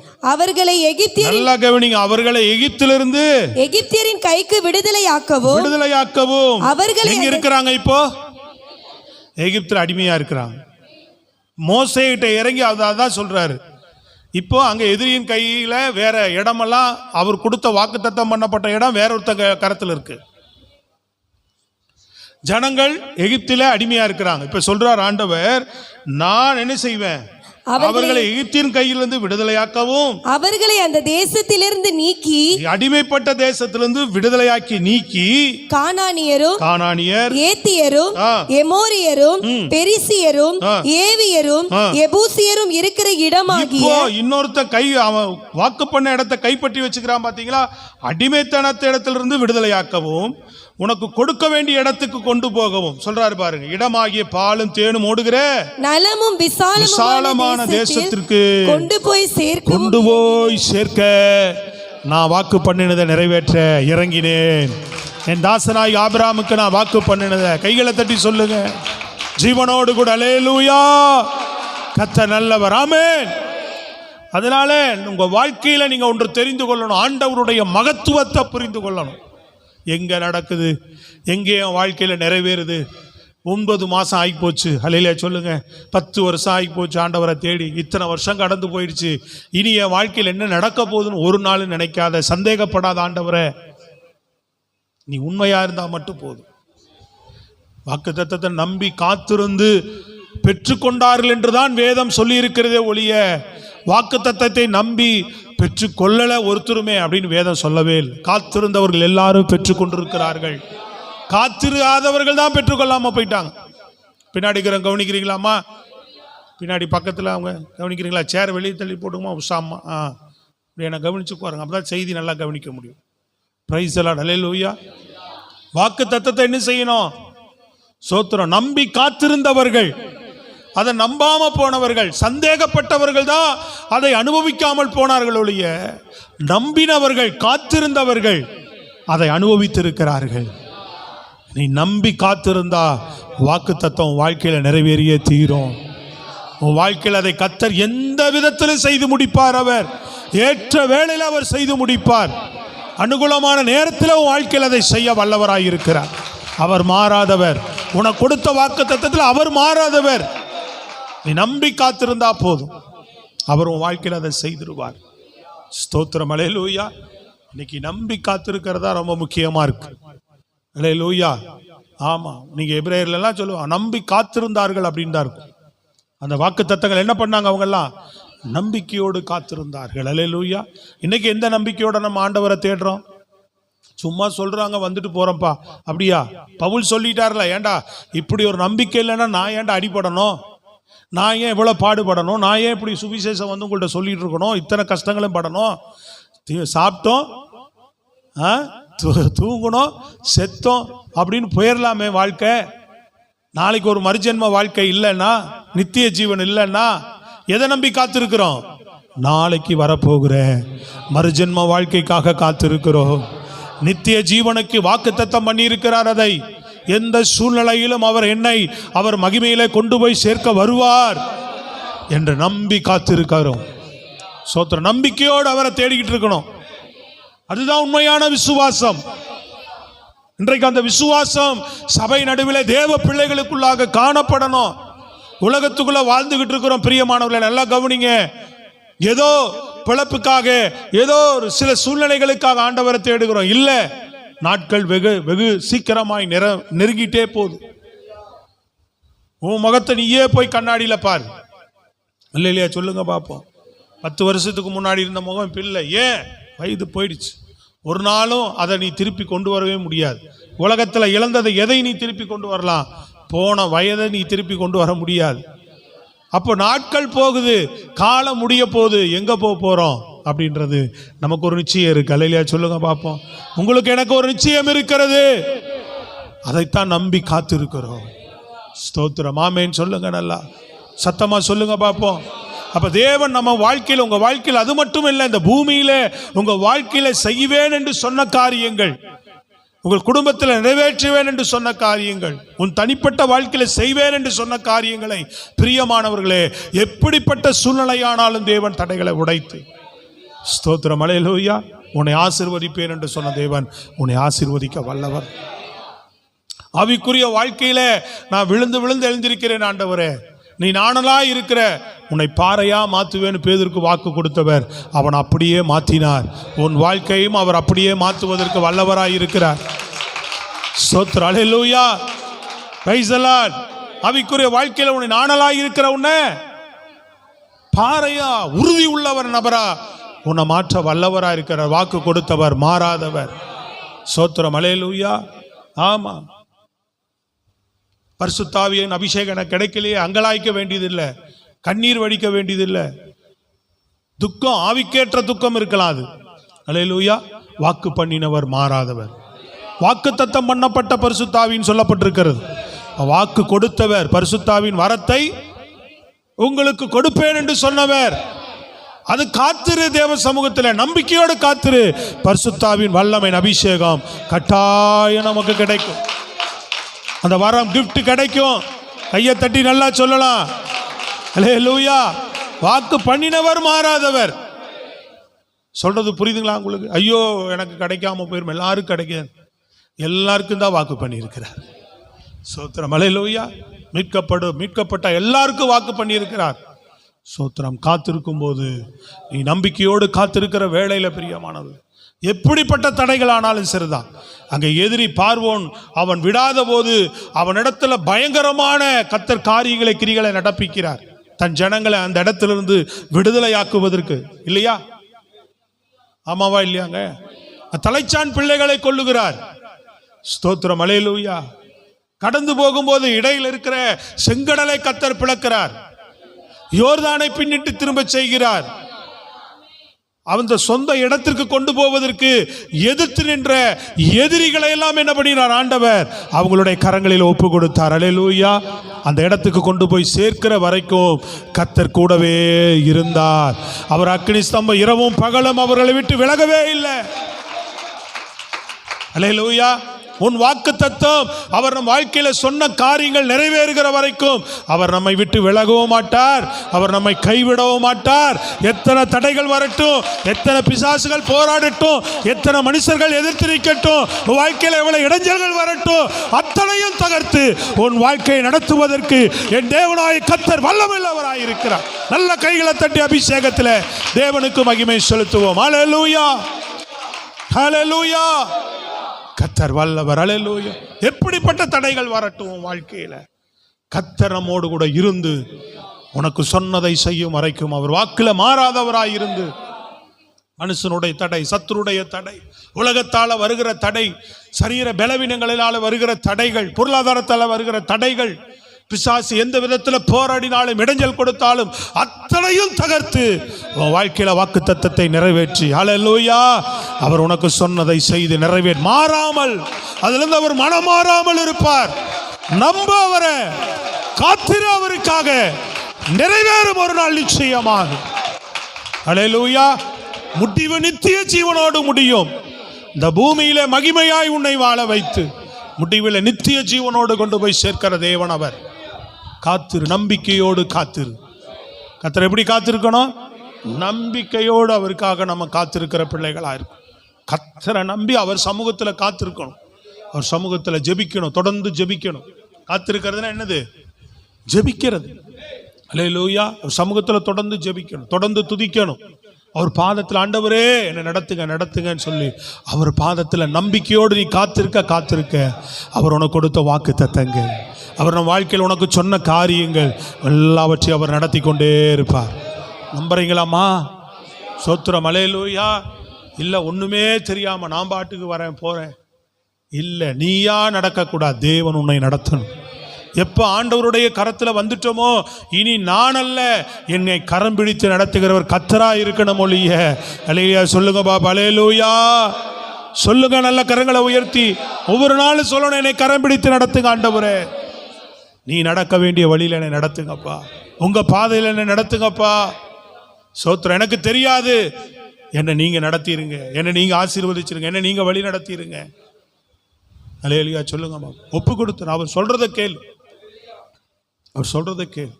உனக்கு கொடுத்த வாக்குத்தத்தத்தில் அவர் மாறாதவர். நீ நம்பி காத்திருந்தா போதும், அவர் உன் வாழ்க்கையில் அதை செய்திருவார். ஸ்தோத்திரம். அல்லேலூயா. இன்னைக்கு நம்பி காத்திருக்கிறதா ரொம்ப முக்கியமா இருக்கு. அல்லேலூயா. ஆமா, நீங்க எபிரேயர்ல எல்லாம் சொல்லுவாங்க நம்பி காத்திருந்தார்கள் அப்படின்னு தான் இருக்கும். அந்த வாக்குத்தத்தங்கள் என்ன பண்ணாங்க? அவங்க எல்லாம் நம்பிக்கையோடு காத்திருந்தார்கள். அல்லேலூயா. இன்னைக்கு எந்த நம்பிக்கையோட நம்ம ஆண்டவரை தேடுறோம்? சும்மா சொல்றாங்க வந்துட்டு போறோம்ப்பா, அப்படியா? பவுல் சொல்லிட்டார்ல, ஏண்டா இப்படி ஒரு நம்பிக்கை இல்லைன்னா நான் ஏன்டா அடிபடணும், நான் ஏன் இவ்வளோ பாடுபடணும், நான் ஏன் இப்படி சுவிசேஷம் வந்து உங்கள்கிட்ட சொல்லிட்டு இருக்கணும், இத்தனை கஷ்டங்களும் படணும், சாப்பிட்டோம் தூங்கணும் செத்தோம் அப்படின்னு போயிடலாமே. வாழ்க்கை நாளைக்கு ஒரு மறுஜென்ம வாழ்க்கை இல்லைன்னா, நித்திய ஜீவன் இல்லைன்னா எதை நம்பி காத்திருக்கிறோம்? நாளைக்கு வரப்போகிற மறுஜென்ம வாழ்க்கைக்காக காத்திருக்கிறோம். நித்திய ஜீவனுக்கு வாக்குத்தத்தம் பண்ணி இருக்கிறார். அதை எந்த சூழ்நிலையிலும் அவர் மகிமையிலே கொண்டு போய் சேர்க்க வருவார் என்று நம்பி காத்திருக்கிறோம். சோத்திர நம்பிக்கையோடு அவரை தேடிக்கிட்டு இருக்கணும். அதுதான் உண்மையான விசுவாசம். இன்றைக்கு அந்த விசுவாசம் சபை நடுவில் தேவ பிள்ளைகளுக்குள்ளாக காணப்படணும். உலகத்துக்குள்ள வாழ்ந்துகிட்டு இருக்கிறோம் பிரியமானவர்களை, நல்லா கவனிங்க. ஏதோ பிழப்புக்காக, ஏதோ சில சூழ்நிலைகளுக்காக ஆண்டவரை தேடுகிறோம் இல்ல. நாட்கள் வெகு வெகு சீக்கிரமாய் நெருங்கிட்டே போகுது. உன் முகத்தை நீயே போய் கண்ணாடியில பாரு. இல்லை இல்லையா? சொல்லுங்க பார்ப்போம். 10 வருஷத்துக்கு முன்னாடி இருந்த முகம் இப்போ இல்லை. ஏன்? வயது போயிடுச்சு. ஒரு நாளும் அதை நீ திருப்பி கொண்டு வரவே முடியாது. உலகத்தில் இழந்ததை எதை நீ திருப்பி கொண்டு வரலாம்? போன வயதை நீ திருப்பி கொண்டு வர முடியாது. அப்போ நாட்கள் போகுது, காலம் முடிய போகுது, எங்க போறோம் அப்படின்றது நமக்கு ஒரு நிச்சயம் இருக்கு. அல்லேலூயா. சொல்லுங்க பார்ப்போம். உங்களுக்கு எனக்கு ஒரு நிச்சயம் இருக்கிறது, அதைத்தான் நம்பி காத்திருக்கிறோம். ஸ்தோத்திரம். ஆமென். சொல்லுங்க, நல்லா சத்தமா சொல்லுங்க பார்ப்போம். அப்ப தேவன் நம்ம வாழ்க்கையில், உங்க வாழ்க்கையில் அது மட்டும் இல்லை, இந்த பூமியில உங்க வாழ்க்கையில செய்வேன் என்று சொன்ன காரியங்கள், உங்கள் குடும்பத்தில் நிறைவேற்றுவேன் என்று சொன்ன காரியங்கள், உன் தனிப்பட்ட வாழ்க்கையில செய்வேன் என்று சொன்ன காரியங்களை பிரியமானவர்களே, எப்படிப்பட்ட சூழ்நிலையானாலும் தேவன் தடைகளை உடைத்து, ஸ்தோத்திரம், அல்லேலூயா, உன்னை ஆசீர்வதிப்பேன் என்று சொன்ன தேவன் உன்னை ஆசீர்வதிக்க வல்லவர். ஆவிக்குரிய வாழ்க்கையில நான் விழுந்து விழுந்து எழுந்திருக்கிறேன் ஆண்டவரே, நீ நாணலா இருக்கிற, உன்னை பாறையா மாத்துவேன்னு பேதுருக்கு வாக்கு கொடுத்தவர் அவன் அப்படியே மாற்றினார். உன் வாழ்க்கையும் அவர் அப்படியே மாற்றுவதற்கு வல்லவராய் இருக்கிறார். ஸ்தோத்திரம். அல்லேலூயா. Praise the lord. ஆவிக்குரிய வாழ்க்கையில உன்னை நாணலா இருக்கிற உன்னை பாறையா, உறுதி உள்ளவர் நபரா உன்னை மாற்ற வல்லவரா இருக்கிறார். வாக்கு கொடுத்தவர், மாறாதவர். ஸ்தோத்திரம். அல்லேலூயா. ஆமா, பரிசுத்த ஆவியின் அபிஷேகம் எனக்கு கிடைக்கலையே, அங்கலாய்க்க வேண்டியதில்லை, கண்ணீர் வடிக்க வேண்டியதில்லை. துக்கம், ஆவிக்கேற்ற துக்கம் இருக்கலாம் அது. அல்லேலூயா. வாக்கு பண்ணினவர், மாறாதவர். வாக்கு தத்தம் பண்ணப்பட்ட பரிசுத்த ஆவின்னு சொல்லப்பட்டிருக்கிறது. வாக்கு கொடுத்தவர், பரிசுத்த ஆவியின் வரத்தை உங்களுக்கு கொடுப்பேன் என்று சொன்னவர். அது காத்திரு, தேவ சமூகத்தில் நம்பிக்கையோடு காத்திரு. பரிசுத்த ஆவியின் வல்லமையின் அபிஷேகம் கட்டாயம் நமக்கு கிடைக்கும். அந்த வரம் கிஃப்ட் கிடைக்கும். கையை தட்டி நல்லா சொல்லலாம், அல்லேலூயா. வாக்கு பண்ணினவர், மாறாதவர். சொல்றது புரியுதுங்களா உங்களுக்கு? ஐயோ எனக்கு கிடைக்காம போயிரும், எல்லாருக்கும் கிடைக்காது. எல்லாருக்கும் தான் வாக்கு பண்ணியிருக்கிறார். சோத்திரம். அல்லேலூயா. மீட்கப்பட்ட எல்லாருக்கும் வாக்கு பண்ணியிருக்கிறார். சோத்திரம். காத்திருக்கும் போது, நீ நம்பிக்கையோடு காத்திருக்கிற வேளையில பிரியமானது, எப்படிப்பட்ட தடைகள் ஆனாலும் சரிதான். அங்கே எதிரி பார்வோன் அவன் விடாத போது அவனிடத்துல பயங்கரமான கர்த்தர் காரியங்களை, கிரிகளை நடப்பிக்கிறார், தன் ஜனங்களை அந்த இடத்திலிருந்து விடுதலையாக்குவதற்கு. இல்லையா? ஆமாவா இல்லையாங்க? தலைச்சான் பிள்ளைகளை கொல்லுகிறார். ஸ்தோத்திரம். அல்லேலூயா. கடந்து போகும்போது இடையில் இருக்கிற செங்கடலை கர்த்தர் பிளக்கிறார். யோர்தானை பின்னிட்டு திரும்ப செய்கிறார். அந்த சொந்த இடத்திற்கு கொண்டு போவதற்கு எதிர்த்து நின்ற எதிரிகளை எல்லாம் என்ன பண்ணினார் ஆண்டவர்? அவங்களுடைய கரங்களில் ஒப்பு கொடுத்தார். அல்லேலூயா. அந்த இடத்துக்கு கொண்டு போய் சேர்க்கிற வரைக்கும் கர்த்தர் கூடவே இருந்தார். அவர் அக்கினி ஸ்தம்பம் இரவும் பகலும் அவர்களை விட்டு விலகவே இல்லை. அல்லேலூயா. உன் வாக்குத்தத்தம் அவர் நம் வாழ்க்கையில சொன்ன காரியங்கள் நிறைவேறுகிற வரைக்கும் அவர் நம்மை விட்டு விலகவும் மாட்டார், அவர் நம்மை கைவிடவும் மாட்டார். எத்தனை தடைகள் வரட்டும், எத்தனை பிசாசுகள் போராடட்டும், எத்தனை மனுஷர்கள் எதிர்த்து நிற்கட்டும், உன் வாழ்க்கையில எவ்வளவு இடைஞ்சல்கள் வரட்டும், அத்தனையும் தகர்த்து உன் வாழ்க்கையை நடத்துவதற்கு என் தேவனாய கர்த்தர் வல்லமையுள்ளவராய் இருக்கிறார். நல்ல கைகளை தட்டி அபிஷேகத்தில் தேவனுக்கு மகிமை செலுத்துவோம். ஹல்லேலூயா, ஹல்லேலூயா. கர்த்தர் வல்லவர். ஹல்லேலூயா. எப்படிப்பட்ட தடைகள் வரட்டும் உன் வாழ்க்கையில, கர்த்தர் நம்மோடு கூட இருந்து உனக்கு சொன்னதை செய்யும் வரைக்கும் அவர் வாக்குல மாறாதவராய் இருந்து, மனுஷனுடைய தடை, சத்துருடைய தடை, உலகத்தால வருகிற தடை, சரீர பலவீனங்களினால வருகிற தடைகள், பொருளாதாரத்தால வருகிற தடைகள், பிசாசு எந்த விதத்தில் போராடினாலும் இடைஞ்சல் கொடுத்தாலும் அத்தனையும் தகர்த்து உன் வாழ்க்கையில வாக்குத்தத்தத்தை நிறைவேற்றி, ஹல்லேலூயா, அவர் உனக்கு சொன்னதை செய்து நிறைவேற்றி மாறாமல், அதிலிருந்து அவர் மனம் மாறாமல் இருப்பார். நம்ப அவரை, காத்திரு அவருக்காக, நிறைவேறும் ஒரு நாள் நிச்சயமாக. ஹல்லேலூயா. முடிவு நித்திய ஜீவனோடு முடியும். இந்த பூமியிலே மகிமையாய் உன்னை வாழ வைத்து முடிவில் நித்திய ஜீவனோடு கொண்டு போய் சேர்க்கிற தேவன் அவர். காத்திரு, நம்பிக்கையோடு காத்திரு. கர்த்தர் எப்படி காத்திருக்கணும்? நம்பிக்கையோடு அவருக்காக நம்ம காத்திருக்கிற பிள்ளைகளா இருக்கும். கர்த்தரை நம்பி அவர் சமூகத்தில் காத்திருக்கணும், அவர் சமூகத்தில் ஜெபிக்கணும், தொடர்ந்து ஜெபிக்கணும். காத்திருக்கிறதுனா என்னது? ஜெபிக்கிறது. ஹல்லேலூயா. அவர் சமூகத்தில் தொடர்ந்து ஜெபிக்கணும், தொடர்ந்து துதிக்கணும். அவர் பாதத்தில் ஆண்டவரே என்னை நடத்துங்க நடத்துங்கன்னு சொல்லி அவர் பாதத்தில் நம்பிக்கையோடு நீ காத்திருக்க அவர் உனக்கு கொடுத்த வாக்கு தத்தங்க, அவர் நம் வாழ்க்கையில் உனக்கு சொன்ன காரியங்கள் எல்லாவற்றையும் அவர் நடத்தி கொண்டே இருப்பார். நம்புறீங்களாம்மா? சோத்திரம். ஹல்லேலூயா. இல்லை ஒன்றுமே தெரியாமல் நான் பாட்டுக்கு வரேன் போகிறேன், இல்லை, நீயா நடக்கக்கூடாது, தேவன் உன்னை நடத்தணும். எப்போ ஆண்டவருடைய கரத்தில் வந்துட்டோமோ இனி நான் அல்ல, என்னை கரம் பிடித்து நடத்துகிறவர் கர்த்தரா இருக்கணும் ஒழிய. ஹல்லேலூயா சொல்லுங்க பாபா. ஹல்லேலூயா சொல்லுங்க, நல்ல கரங்களை உயர்த்தி ஒவ்வொரு நாளும் சொல்லணும், என்னை கரம் பிடித்து நடத்துங்க ஆண்டவரே, நீ நடக்க வேண்டிய வழியில் என்னை நடத்துங்கப்பா, உங்க பாதையில் என்னை நடத்துங்கப்பா. சோத்திரம். எனக்கு தெரியாது, என்னை நீங்க நடத்திடுங்க, என்னை நீங்க ஆசீர்வதிச்சிருங்க, என்னை நீங்க வழி நடத்திடுங்க. ஹல்லேலூயா சொல்லுங்கம்மா. ஒப்பு கொடுத்து அவர் சொல்றதை கேள், அவர் சொல்றதை கேள்.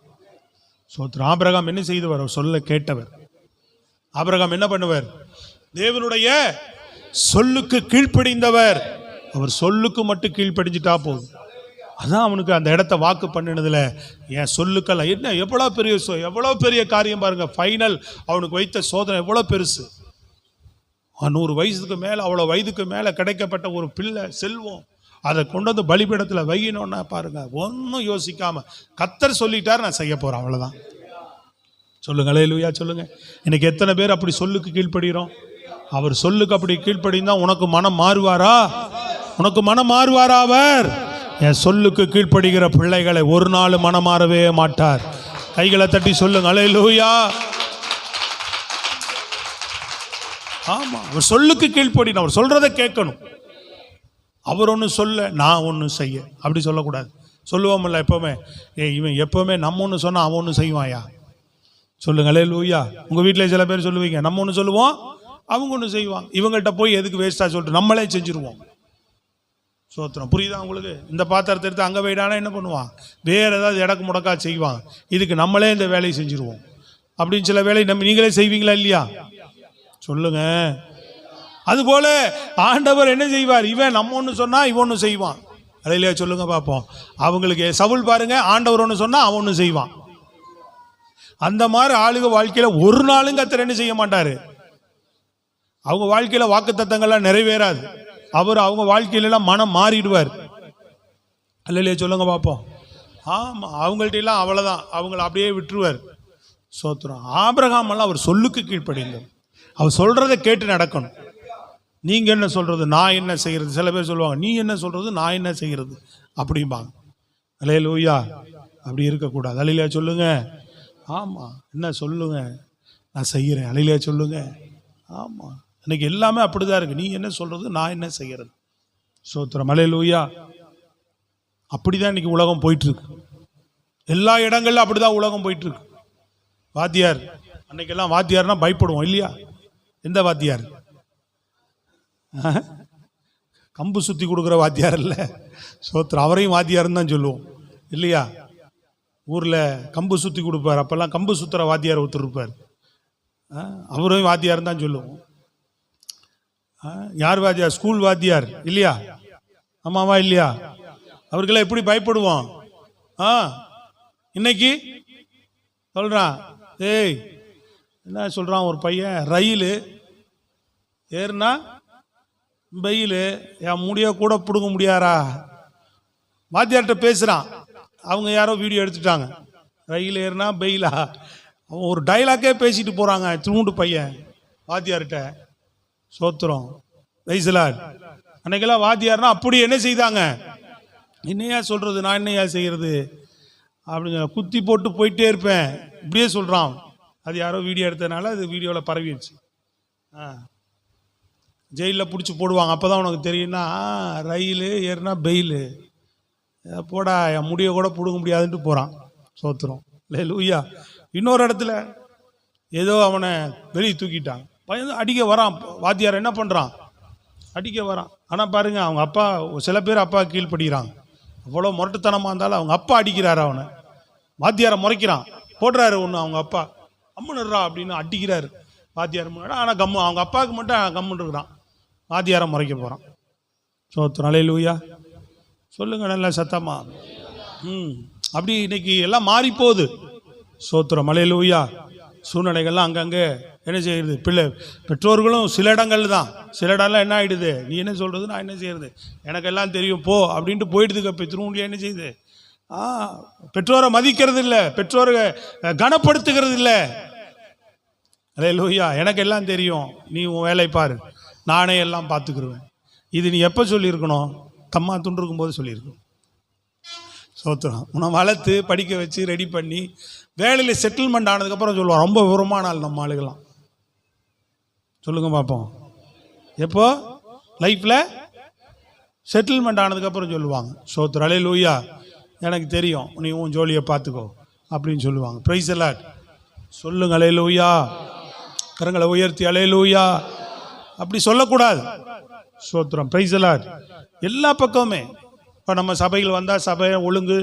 சோத்திரம். ஆபிரகாம் என்ன செய்தவர்? அவர் சொல்ல கேட்டவர். ஆபிரகாம் என்ன பண்ணுவார்? தேவனுடைய சொல்லுக்கு கீழ்ப்படிந்தவர். அவர் சொல்லுக்கு மட்டும் கீழ்ப்படிஞ்சிட்டா போதும். அதான் அவனுக்கு அந்த இடத்த வாக்கு பண்ணினதுல என் சொல்லுக்கெல்லாம் என்ன எவ்வளோ பெரிய காரியம் பாருங்க. ஃபைனல் அவனுக்கு வைத்த சோதனை எவ்வளோ பெருசு. 100 வயசுக்கு மேலே, அவ்வளோ வயதுக்கு மேலே கிடைக்கப்பட்ட ஒரு பிள்ளை செல்வம், அதை கொண்டு வந்து பலிபீடத்தில் வைக்கணும்னா பாருங்க, ஒன்றும் யோசிக்காம கர்த்தர் சொல்லிட்டார், நான் செய்ய போறேன், அவ்வளோதான். சொல்லுங்க. ஹல்லேலூயா சொல்லுங்க. இன்னைக்கு எத்தனை பேர் அப்படி சொல்லுக்கு கீழ்ப்படுகிறோம்? அவர் சொல்லுக்கு அப்படி கீழ்ப்படிந்தா உனக்கு மனம் மாறுவாரா? உனக்கு மனம் மாறுவாரா? அவர் என் சொல்லுக்கு கீழ்ப்படுகிற பிள்ளைகளை ஒரு நாள் மனம் மாறவே மாட்டார். கைகளை தட்டி சொல்லுங்க. ஹல்லேலூயா. ஆமா, அவர் சொல்லுக்கு கீழ்ப்படினோம், அவர் சொல்றதை கேட்கணும். அவர் ஒன்று சொல்ல நான் ஒன்று செய்ய, அப்படி சொல்லக்கூடாது. சொல்லுவோம்ல எப்பவுமே, இவன் எப்பவுமே நம்ம ஒன்று சொன்னா அவன் ஒன்று செய்வாயா? சொல்லுங்க. ஹல்லேலூயா. உங்க வீட்டில் சில பேர் சொல்லுவீங்க, நம்ம ஒன்று சொல்லுவோம் அவங்க ஒன்று செய்வாங்க, இவங்கள்ட்ட போய் எதுக்கு வேஸ்டா சொல்லிட்டு நம்மளே செஞ்சிருவோம். சோத்திரம். புரியுதா உங்களுக்கு? இந்த பாத்திரத்தை எடுத்து அங்கே போயிட்டானா என்ன பண்ணுவான்? வேற ஏதாவது இடக்கு முடக்கா செய்வான். இதுக்கு நம்மளே இந்த வேலையை செஞ்சிருவோம் அப்படின்னு சில வேலை நீங்களே செய்வீங்களா இல்லையா? சொல்லுங்க. அதுபோல ஆண்டவர் என்ன செய்வார்? இவன் நம்ம ஒன்று சொன்னா இவன் ஒன்று செய்வான். இல்லையா? சொல்லுங்க பார்ப்போம். அவங்களுக்கு சவுல் பாருங்க, ஆண்டவர் ஒன்று சொன்னா அவன் ஒன்று செய்வான். அந்த மாதிரி ஆளுக வாழ்க்கையில ஒரு நாளும் கர்த்தர் என்ன செய்ய மாட்டாரு. அவங்க வாழ்க்கையில வாக்குத்தத்தங்கள்லாம் நிறைவேறாது. அவர் அவங்க வாழ்க்கையிலாம் மனம் மாறிடுவார். இல்லையா? சொல்லுங்க பார்ப்போம். ஆமா, அவங்கள்ட்ட எல்லாம் அவ்வளவுதான், அவங்கள அப்படியே விட்டுருவார். சோத்திரம். ஆபிரகாம் எல்லாம் அவர் சொல்லுக்கு கீழ்ப்படிங்க, அவர் சொல்றதை கேட்டு நடக்கணும். நீங்க என்ன சொல்றது, நான் என்ன செய்யறது? சில பேர் சொல்லுவாங்க, நீ என்ன சொல்றது, நான் என்ன செய்யறது அப்படிம்பாங்க. ஹல்லேலூயா. அப்படி இருக்கக்கூடாது. ஹல்லேலூயா சொல்லுங்க. ஆமா, என்ன சொல்லுங்க, நான் செய்யறேன். ஹல்லேலூயா சொல்லுங்க. ஆமா, இன்னைக்கு எல்லாமே அப்படிதான் இருக்கு. நீ என்ன சொல்றது, நான் என்ன செய்யறது. சோத்திரம். ஹல்லேலூயா. அப்படிதான் இன்னைக்கு உலகம் போயிட்டு இருக்கு. எல்லா இடங்கள்ல அப்படிதான் உலகம் போயிட்டு இருக்கு. வாத்தியார், அன்னைக்கெல்லாம் வாத்தியார்னா பயப்படுவோம் இல்லையா? எந்த வாத்தியார்? கம்பு சுற்றி கொடுக்குற வாத்தியார் இல்லை, சோத்திரம். அவரையும் வாத்தியார்னு தான் சொல்லுவோம் இல்லையா? ஊரில் கம்பு சுற்றி கொடுப்பார். அப்போல்லாம் கம்பு சுற்றுற வாத்தியார் ஒருத்தர் இருப்பார், அவரையும் வாத்தியார்னு தான் சொல்லுவோம். யார் வாத்தியார்? ஸ்கூல் வாத்தியார் இல்லையா? ஆமாவா இல்லையா? அவர்களெல்லாம் எப்படி பயப்படுவோம்? இன்னைக்கு சொல்கிறான், ஏய் என்ன சொல்கிறான் ஒரு பையன், ரயில் ஏறுனா வெயில், என் முடிய கூட பிடுங்க முடியாரா? வாத்தியார்கிட்ட பேசுகிறான். அவங்க யாரோ வீடியோ எடுத்துட்டாங்க. ரயில் ஏறுனா வெயிலா? அவன் ஒரு டைலாக்கே பேசிட்டு போகிறாங்க, திருமுண்டு பையன் வாத்தியார்கிட்ட. சோத்திரம் வைசலார். அன்னைக்கெல்லாம் வாத்தியார்னா அப்படி என்ன செய்தாங்க? என்னையா சொல்கிறது, நான் என்னையா செய்கிறது அப்படின்னு குத்தி போட்டு போயிட்டே இருப்பேன், இப்படியே சொல்கிறான். அது யாரோ வீடியோ எடுத்ததுனால அது வீடியோவில் பரவிடுச்சு. ஜெயிலில் பிடிச்சி போடுவாங்க. அப்போ தான் உனக்கு தெரியும்னா, ரயில் ஏறுனா பெயில், போடா என் முடிய கூட பிடுங்க முடியாதுன்ட்டு போகிறான். சோத்திரம் அல்லேலூயா. இன்னொரு இடத்துல ஏதோ அவனை வெளியே தூக்கிட்டாங்க, பையன் அடிக்க வரான். வாத்தியார் என்ன பண்ணுறான்? அடிக்க வரான். ஆனால் பாருங்க, அவங்க அப்பா, சில பேர் அப்பா கீழ்படுகிறாங்க. அவ்வளோ முரட்டுத்தனமாக இருந்தாலும் அவங்க அப்பா அடிக்கிறாரு அவனை. வாத்தியாரை முறைக்கிறான், போடுறாரு ஒன்று. அவங்க அப்பா அம்முன்னுறா அப்படின்னு அடிக்கிறாரு வாத்தியார் முன்னாடி. ஆனால் அவங்க அப்பாவுக்கு மட்டும் கம்முன்னு இருக்கிறான். வாத்தியாரை முறைக்க போகிறான். சோத்திரம் அல்லேலூயா. சொல்லுங்க நல்லா சத்தமா. அப்படி இன்னைக்கு எல்லாம் மாறி போகுது. சோத்திரம் அல்லேலூயா. சூழ்நிலைகள்லாம் அங்கங்கே என்ன செய்யுது? பெற்றோர்களும் சில இடங்கள் தான், சில இடம்லாம் என்ன ஆகிடுது, நீ என்ன சொல்கிறது, நான் என்ன செய்யறது, எனக்கு எல்லாம் தெரியும் போ அப்படின்ட்டு போயிடுதுங்க. பெற்றோர்கள் என்ன செய்யுது? பெற்றோரை மதிக்கிறது இல்லை, பெற்றோரை கனப்படுத்துகிறது இல்லை. அல்லேலூயா. எனக்கு எல்லாம் தெரியும், நீ உன் வேலை பாரு, நானே எல்லாம் பார்த்துக்கிருவேன். இது நீ எப்போ சொல்லியிருக்கணும்? தம்மா துண்டிருக்கும் போது சொல்லியிருக்கணும். சோத்திரம். உன்னை வளர்த்து படிக்க வச்சு ரெடி பண்ணி வேலையில் செட்டில்மெண்ட் ஆனதுக்கப்புறம் சொல்லுவான். ரொம்ப விவரமான ஆள் நம்ம ஆளுகள்லாம். சொல்லுங்க பார்ப்போம். எப்போ லைஃப்பில் செட்டில்மெண்ட் ஆனதுக்கப்புறம் சொல்லுவாங்க. சோத்திரம் அல்லேலூயா. எனக்கு தெரியும், நீ உன் ஜோலியை பார்த்துக்கோ அப்படின்னு சொல்லுவாங்க. பிரைஸ் எல்லாம் சொல்லுங்க அல்லேலூயா. கரங்களை உயர்த்தி அல்லேலூயா. அப்படி சொல்லக்கூடாது. சோத்திரம். பிரைஸ் எல்லாம் எல்லா பக்கமுமே. இப்போ நம்ம சபைகள் வந்தால் சபை ஒழுங்கு,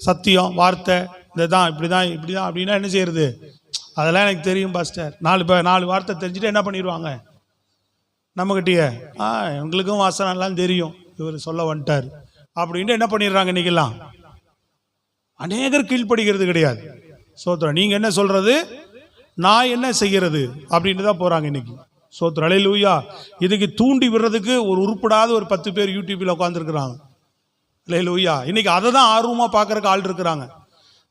சத்தியம், வார்த்தை, இதுதான் இப்படி தான் இப்படி தான் அப்படின்னா என்ன செய்யறது? அதெல்லாம் எனக்கு தெரியும் பாஸ்டர். 4 வார்த்தை தெரிஞ்சுட்டு என்ன பண்ணிடுவாங்க நம்மகிட்டயே? எங்களுக்கும் வாசனெல்லாம் தெரியும், இவர் சொல்ல வந்துட்டார் அப்படின்ட்டு என்ன பண்ணிடுறாங்க? இன்றைக்கெல்லாம் அநேகர் கீழ்ப்படுகிறது கிடையாது. சோத்திரம். நீங்கள் என்ன சொல்கிறது, நான் என்ன செய்கிறது அப்படின்ட்டு தான் போகிறாங்க இன்னைக்கு. சோத்திரம் அல்லேலூயா. இதுக்கு தூண்டி விடுறதுக்கு ஒரு உருப்படாத ஒரு 10 பேர் யூடியூப்பில் உட்காந்துருக்குறாங்க. அல்லேலூயா. இன்னைக்கு அதை தான் ஆர்வமாக பார்க்குறக்கு ஆள் இருக்கிறாங்க.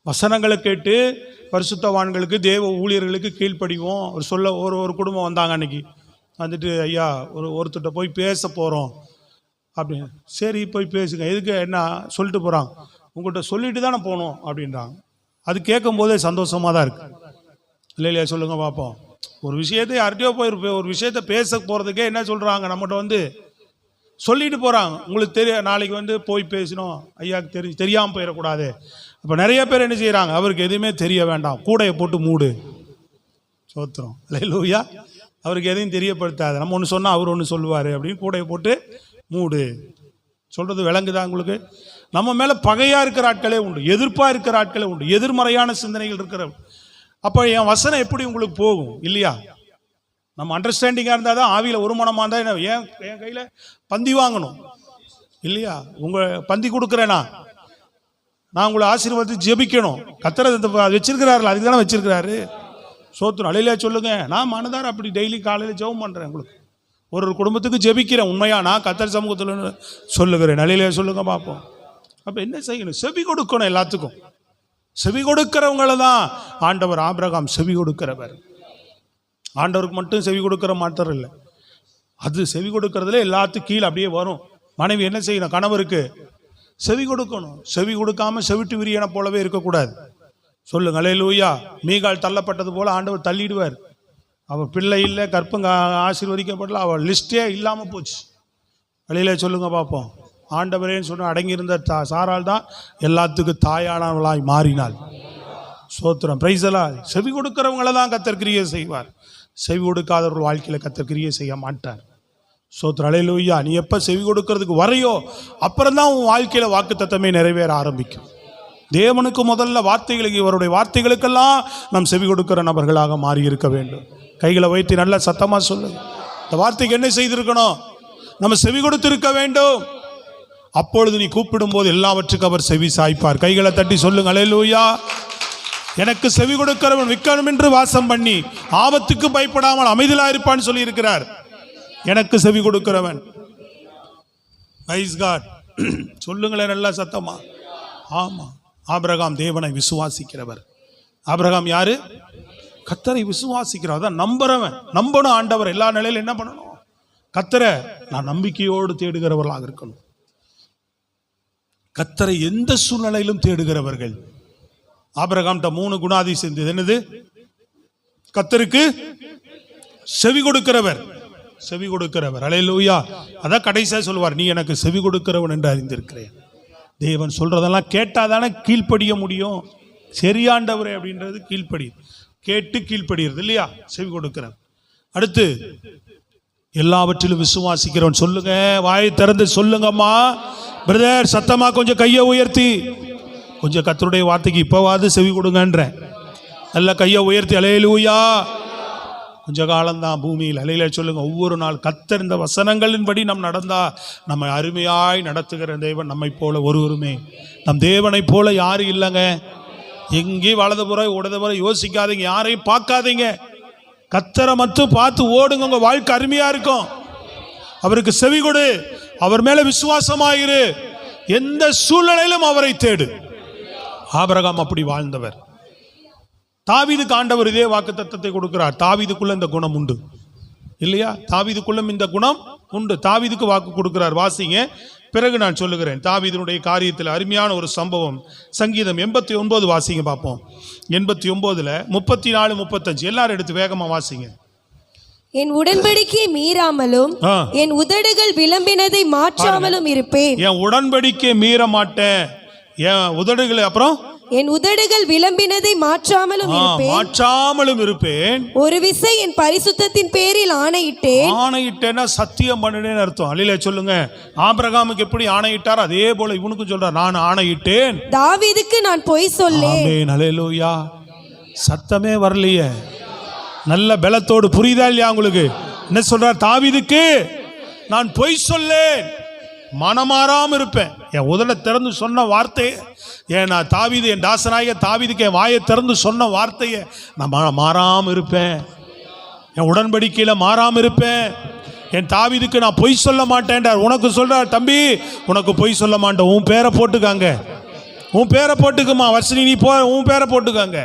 வசனங்களை கேட்டு பரிசுத்தவான்களுக்கு, தேவ ஊழியர்களுக்கு கீழ்ப்படிவோம். ஒரு குடும்பம் வந்தாங்க அன்னைக்கு. வந்துட்டு, ஐயா ஒருத்தர்கிட்ட போய் பேச போகிறோம் அப்படின்னு. சரி போய் பேசுங்க. எதுக்கு என்ன சொல்லிட்டு போகிறாங்க? உங்கள்கிட்ட சொல்லிட்டு தானே போகணும் அப்படின்றாங்க. அது கேட்கும் போதே சந்தோஷமாக தான் இருக்குது. இல்லையா? சொல்லுங்க பார்ப்போம். ஒரு விஷயத்தை யார்கிட்டயோ ஒரு விஷயத்த பேச போகிறதுக்கே என்ன சொல்கிறாங்க, நம்மகிட்ட வந்து சொல்லிட்டு போகிறாங்க. உங்களுக்கு நாளைக்கு போய் பேசணும், ஐயாவுக்கு தெரியாமல் போயிடக்கூடாது. அப்போ நிறைய பேர் என்ன செய்கிறாங்க, அவருக்கு எதுவுமே தெரிய வேண்டாம், கூடையை போட்டு மூடு. சோத்திரம் அல்லேலூயா. அவருக்கு எதையும் தெரியப்படுத்தாது. நம்ம ஒன்று சொன்னால் அவர் ஒன்று சொல்லுவார் அப்படின்னு கூடையை போட்டு மூடு. சொல்கிறது விளங்குதா உங்களுக்கு? நம்ம மேலே பகையாக இருக்கிற ஆட்களே உண்டு, எதிர்ப்பாக இருக்கிற ஆட்களே உண்டு, எதிர்மறையான சிந்தனைகள் இருக்கிற. அப்போ என் வசனம் எப்படி உங்களுக்கு போகும்? இல்லையா? நம்ம அண்டர்ஸ்டாண்டிங்காக இருந்தால் தான், ஆவியில் ஒரு மனமாக இருந்தால் என் கையில் பந்தி வாங்கணும் இல்லையா? பந்தி கொடுக்குறேன்னா நான் உங்களை ஆசீர்வாதத்தை ஜெபிக்கணும். கர்த்தர் வச்சிருக்கிறாரு, அதுக்கு தானே வச்சிருக்கிறாரு. சோத்திரம் அல்லேலூயா. சொல்லுங்க. நான் மனதார அப்படி டெய்லி காலையில் ஜெபம் பண்ணுறேன். உங்களுக்கு ஒரு குடும்பத்துக்கு ஜெபிக்கிறேன். உண்மையா நான் கர்த்தர் சமூகத்தில் சொல்லுகிறேன். அல்லேலூயா. சொல்லுங்க பார்ப்போம். அப்போ என்ன செய்யணும்? செவி கொடுக்கணும். எல்லாத்துக்கும் செவி கொடுக்கிறவங்கள தான் ஆண்டவர். ஆபிரகாம் செவி கொடுக்கிறவர். ஆண்டவருக்கு மட்டும் செவி கொடுக்கிற மாட்டர் இல்லை, அது செவி கொடுக்கறதுல எல்லாத்துக்கும் கீழே அப்படியே வரும். மனைவி என்ன செய்யணும்? கணவருக்கு செவி கொடுக்கணும். செவி கொடுக்காம செவிட்டு விரியனை போலவே இருக்கக்கூடாது. சொல்லுங்க அல்லேலூயா. மீகால் தள்ளப்பட்டது போல ஆண்டவர் தள்ளிடுவார். அவள் பிள்ளை இல்லை, கற்பங்க ஆசீர்வதிக்கப்படல, அவள் லிஸ்டே இல்லாமல் போச்சு. அல்லேலூயா. சொல்லுங்க பார்ப்போம். ஆண்டவரேன்னு சொன்ன அடங்கியிருந்த சாரால் தான் எல்லாத்துக்கும் தாயானவளாய் மாறினாள். சோத்திரம். பிரைஸலா. செவி கொடுக்கிறவங்கள தான் கர்த்தர் கிரியை செய்வார். செவி கொடுக்காதவர்கள் வாழ்க்கையில் கர்த்தர் கிரியை செய்ய மாட்டார். சோத்ர அல்லேலூயா. நீ எப்போ செவி கொடுக்கறதுக்கு வரையோ அப்புறம்தான் உன் வாழ்க்கையில் வாக்குத்தத்தமே நிறைவேற ஆரம்பிக்கும். தேவனுக்கு முதல்ல வார்த்தைகளுக்கு, இவருடைய வார்த்தைகளுக்கெல்லாம் நாம் செவி கொடுக்கிற நபர்களாக மாறி இருக்க வேண்டும். கைகளை வைத்து நல்ல சத்தமாக சொல்லுங்க. இந்த வார்த்தைக்கு என்ன செய்திருக்கணும்? நம்ம செவி கொடுத்திருக்க வேண்டும். அப்பொழுது நீ கூப்பிடும்போது எல்லாவற்றுக்கும் அவர் செவி சாய்ப்பார். கைகளை தட்டி சொல்லுங்க அல்லேலூயா. எனக்கு செவி கொடுக்கிறவன் விக்கணும் என்று வாசம் பண்ணி ஆபத்துக்கு பயப்படாமல் அமைதியாக இருப்பான்னு சொல்லி இருக்கிறார். எனக்கு செவி கொடுக்கிறவன். Praise God. சொல்லுங்களேன் நல்லா சத்தமா. ஆமா, ஆபிரகாம் தேவனை விசுவாசிக்கிறவர். ஆபிரகாம் யாரு? கர்த்தரை விசுவாசிக்கிறவர். தான் நம்புறவன். நம்பணும் ஆண்டவர். எல்லா நிலையிலும் என்ன பண்ணணும்? கர்த்தரை நான் நம்பிக்கையோடு தேடுகிறவர்களாக இருக்கணும். கர்த்தரை எந்த சூழ்நிலையிலும் தேடுகிறவர்கள். ஆபிரகாம்கிட்ட 3 குணாதிசயம் இருந்தது. என்னது? கர்த்தருக்கு செவி கொடுக்கிறவர். செவி கொடுக்கிறவர். அல்லேலூயா. அதான் கடைசியா சொல்வார், நீ எனக்கு செவி கொடுக்கிறவன் என்று அறிந்திருக்கிறேன். தேவன் சொல்றதெல்லாம் கேட்டாதானே கீழ்ப்படிய முடியும். சரியாண்டவரே அப்படின்றது கீழ்ப்படி, கேட்டு கீழ்ப்படுகிறது இல்லையா? செவி கொடுக்கிறவன். அடுத்து எல்லாவற்றிலும் விசுவாசிக்கிறவன். சொல்லுங்க, வாயை திறந்து சொல்லுங்கம்மா. பிரதர் சத்தமா கொஞ்சம் கையை உயர்த்தி, கொஞ்சம் கர்த்தருடைய வார்த்தைக்கு இப்போவாது செவி கொடுங்கன்ற நல்ல கையை உயர்த்தி அல்லேலூயா. கொஞ்ச காலம்தான் பூமியில். அலையில சொல்லுங்க. ஒவ்வொரு நாள் கர்த்தர் இந்த வசனங்களின்படி நம் நடந்தா நம்மை அருமையாய் நடத்துகிற தேவன் நம்மை போல ஒருவருமே, நம் தேவனை போல யாரும் இல்லைங்க. எங்கேயும் வலதுபுறம் இடதுபுறம் யோசிக்காதீங்க, யாரையும் பார்க்காதீங்க. கர்த்தரை மட்டும் பார்த்து ஓடுங்க. உங்க வாழ்க்கை அருமையா இருக்கும். அவருக்கு செவி கொடு. அவர் மேல விசுவாசமாயிரு. எந்த சூழ்நிலையிலும் அவரை தேடு. ஆபிரகாம் அப்படி வாழ்ந்தவர். தாவீதுக்கு ஆண்டவர் இதே வாக்குத்தத்தத்தை கொடுக்கிறார். தாவீதுக்குள்ள இந்த குணம் உண்டு இல்லையா? தாவீதுக்குள்ளும் இந்த குணம் உண்டு. தாவீதுக்கு வாக்கு கொடுக்கிறார். வாசிங்க, பிறகு நான் சொல்லுகிறேன். தாவீதினுடைய காரியத்தில் அருமையான ஒரு சம்பவம். சங்கீதம் 89 வாசிங்க பார்ப்போம். 89ல் 34, 35 எல்லாரும் எடுத்து வேகமா வாசிங்க. என் உடன்படிக்கை மீறாமலும் என் உதடுகள் விளம்பினதை மாற்றாமலும் இருப்பேன். என் உடன்படிக்கை மீற மாட்டேன். என் உதடுகளை அப்புறம் என் உதடுகள் விளம்பினதை மாற்றாமலும் இருப்பேன். ஒரு விசை என் பரிசுத்தத்தின் பேரில் ஆணையிட்டேன். ஆணையிட்டேன்னா சத்தியம் பண்ணினேன்னு அர்த்தம். அல்லேலூயா சொல்லுங்க. ஆபிரகாமுக்கு எப்படி ஆணையிட்டார் அதே போல இவனுக்கும் சொல்றார், நான் ஆணையிட்டேன். தாவீதுக்கு நான் பொய் சொல்லேன். ஆமென். அல்லேலூயா. சத்தமே வரலையே. நல்ல பலத்தோடு புரியுதா இல்லையா உங்களுக்கு? என்ன சொல்றார்? தாவீதுக்கு நான் பொய் சொல்லேன், மனமாறாம இருப்பேன். என் உதட திறந்து சொன்ன வார்த்தையை, நான் தாவீது, என் தாசனாகிய தாவீதுக்கு என் வாயை திறந்து சொன்ன வார்த்தையை நான் மாறாம இருப்பேன். என் உடன்படிக்கையில மாறாம இருப்பேன். என் தாவீதுக்கு நான் பொய் சொல்ல மாட்டேன்டார். உனக்கு சொல்றார், தம்பி உனக்கு பொய் சொல்ல மாட்டேன். உன் பேரை போட்டுக்காங்க, உன் பேரை போட்டுக்குமா. வர்ஷினி நீ போ, உன் பேரை போட்டுக்காங்க.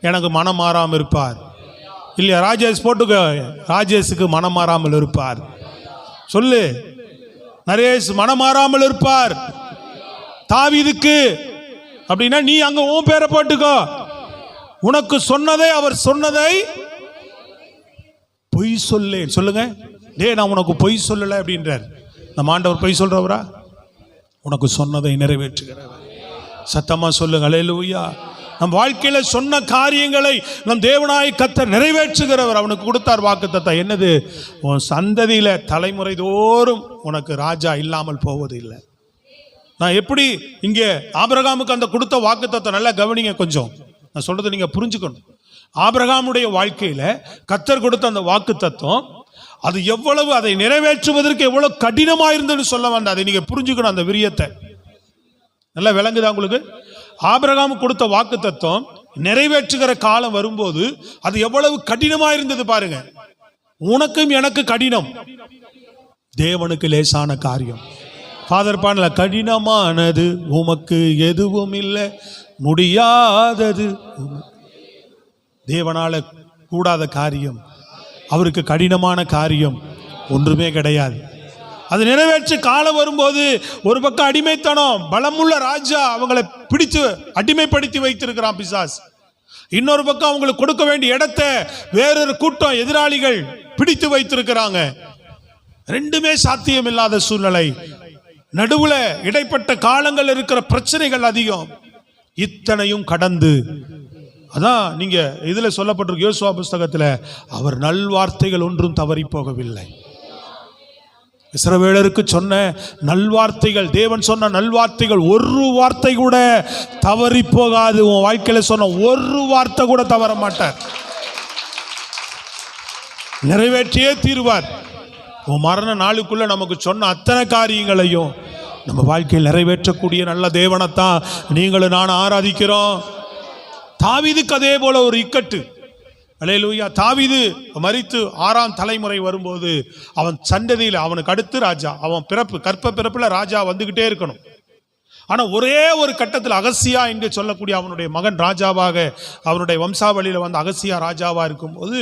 எனக்கு மனம் மாறாமல் இருப்பார் இல்லையா? ராஜேஷ் போட்டுக்க, ராஜேஷுக்கு மனம் மாறாமல் இருப்பார். சொல்லு, நரேஷ் மனம் மாறாமல் இருப்பார். தாவீதுக்கு அப்படின்னா நீ அங்க உன் பேரை போட்டுக்கோ. உனக்கு சொன்னதை, அவர் சொன்னதை பொய் சொல்லேன். சொல்லுங்க, டே நான் உனக்கு பொய் சொல்லலை அப்படின்றார். நம்ம ஆண்டவர் பொய் சொல்றவரா? உனக்கு சொன்னதை நிறைவேற்றுகிறவர். சத்தமா சொல்லுங்க அல்லேலூயா. நம் வாழ்க்கையில சொன்ன காரியங்களை நம் தேவனாய் கர்த்தர் நிறைவேற்றுகிறவர். அவனுக்கு கொடுத்தார் வாக்குத்தத்தம். என்னது? உன் சந்ததியில தலைமுறை தோறும் உனக்கு ராஜா இல்லாமல் போவது இல்லை. நான் எப்படி இங்கே ஆபிரகாமுக்கு அந்த கொடுத்த வாக்குத்தத்தம் நல்லா கவனிங்க. கொஞ்சம் நான் சொல்றதை நீங்க புரிஞ்சுக்கணும். ஆபிரகாமுடைய வாழ்க்கையில கர்த்தர் கொடுத்த அந்த வாக்குத்தத்தம் அது எவ்வளவு, அதை நிறைவேற்றுவதற்கு எவ்வளவு கடினமா இருந்ததுன்னு சொல்ல வந்த, அதை நீங்க புரிஞ்சுக்கணும். அந்த விரியத்தை நல்லா விளங்குதா உங்களுக்கு? ஆபிரகாம் கொடுத்த வாக்குத்தத்தம் நிறைவேற்றுகிற காலம் வரும்போது அது எவ்வளவு கடினமா இருந்தது பாருங்க. உனக்கும் எனக்கு கடினம், தேவனுக்கு லேசான காரியம். ஃபாதர் பாடல, கடினமானது உமக்கு எதுவும் இல்லை, முடியாதது. தேவனால கூடாத காரியம், அவருக்கு கடினமான காரியம் ஒன்றுமே கிடையாது. அது நிறைவேற்ற காலம் வரும்போது ஒரு பக்கம் அடிமைத்தனம், பலமுள்ள ராஜா அவங்களை பிடித்து அடிமைப்படுத்தி வைத்திருக்கிறான் பிசாஸ். இன்னொரு பக்கம் அவங்களுக்கு கொடுக்க வேண்டிய இடத்தை வேறொரு கூட்டம் எதிராளிகள் பிடித்து வைத்திருக்கிறாங்க. ரெண்டுமே சாத்தியம் இல்லாத சூழ்நிலை. நடுவுல இடைப்பட்ட காலங்கள் இருக்கிற பிரச்சனைகள் அதிகம். இத்தனையும் கடந்து, அதான் நீங்க இதுல சொல்லப்பட்டிருக்கு யோசுவா புஸ்தகத்துல, அவர் நல்வார்த்தைகள் ஒன்றும் தவறி போகவில்லை. இஸ்ரவேலருக்கு சொன்ன நல்வார்த்தைகள், தேவன் சொன்ன நல்வார்த்தைகள் ஒரு வார்த்தை கூட தவறி போகாது. உன் வாழ்க்கையில சொன்ன ஒரு வார்த்தை கூட தவற மாட்டார், நிறைவேற்றியே தீர்வார். உன் மரண நாளுக்குள்ள நமக்கு சொன்ன அத்தனை காரியங்களையும் நம்ம வாழ்க்கையில் நிறைவேற்றக்கூடிய நல்ல தேவனைத்தான் நீங்களும் நான் ஆராதிக்கிறோம். தாவீதுக்கு அதே போல ஒரு இக்கட்டு. அல்லேலூயா. தாவீது மரித்து 6ஆம் தலைமுறை வரும்போது அவன் சந்ததியில் அவனுக்கு அடுத்து ராஜா, அவன் கற்ப பிறப்புல ராஜா வந்துகிட்டே இருக்கணும். ஆனா ஒரே ஒரு கட்டத்தில் அகசியா என்று சொல்லக்கூடிய அவனுடைய மகன் ராஜாவாக, அவனுடைய வம்சாவளியில வந்து அகசியா ராஜாவா இருக்கும்போது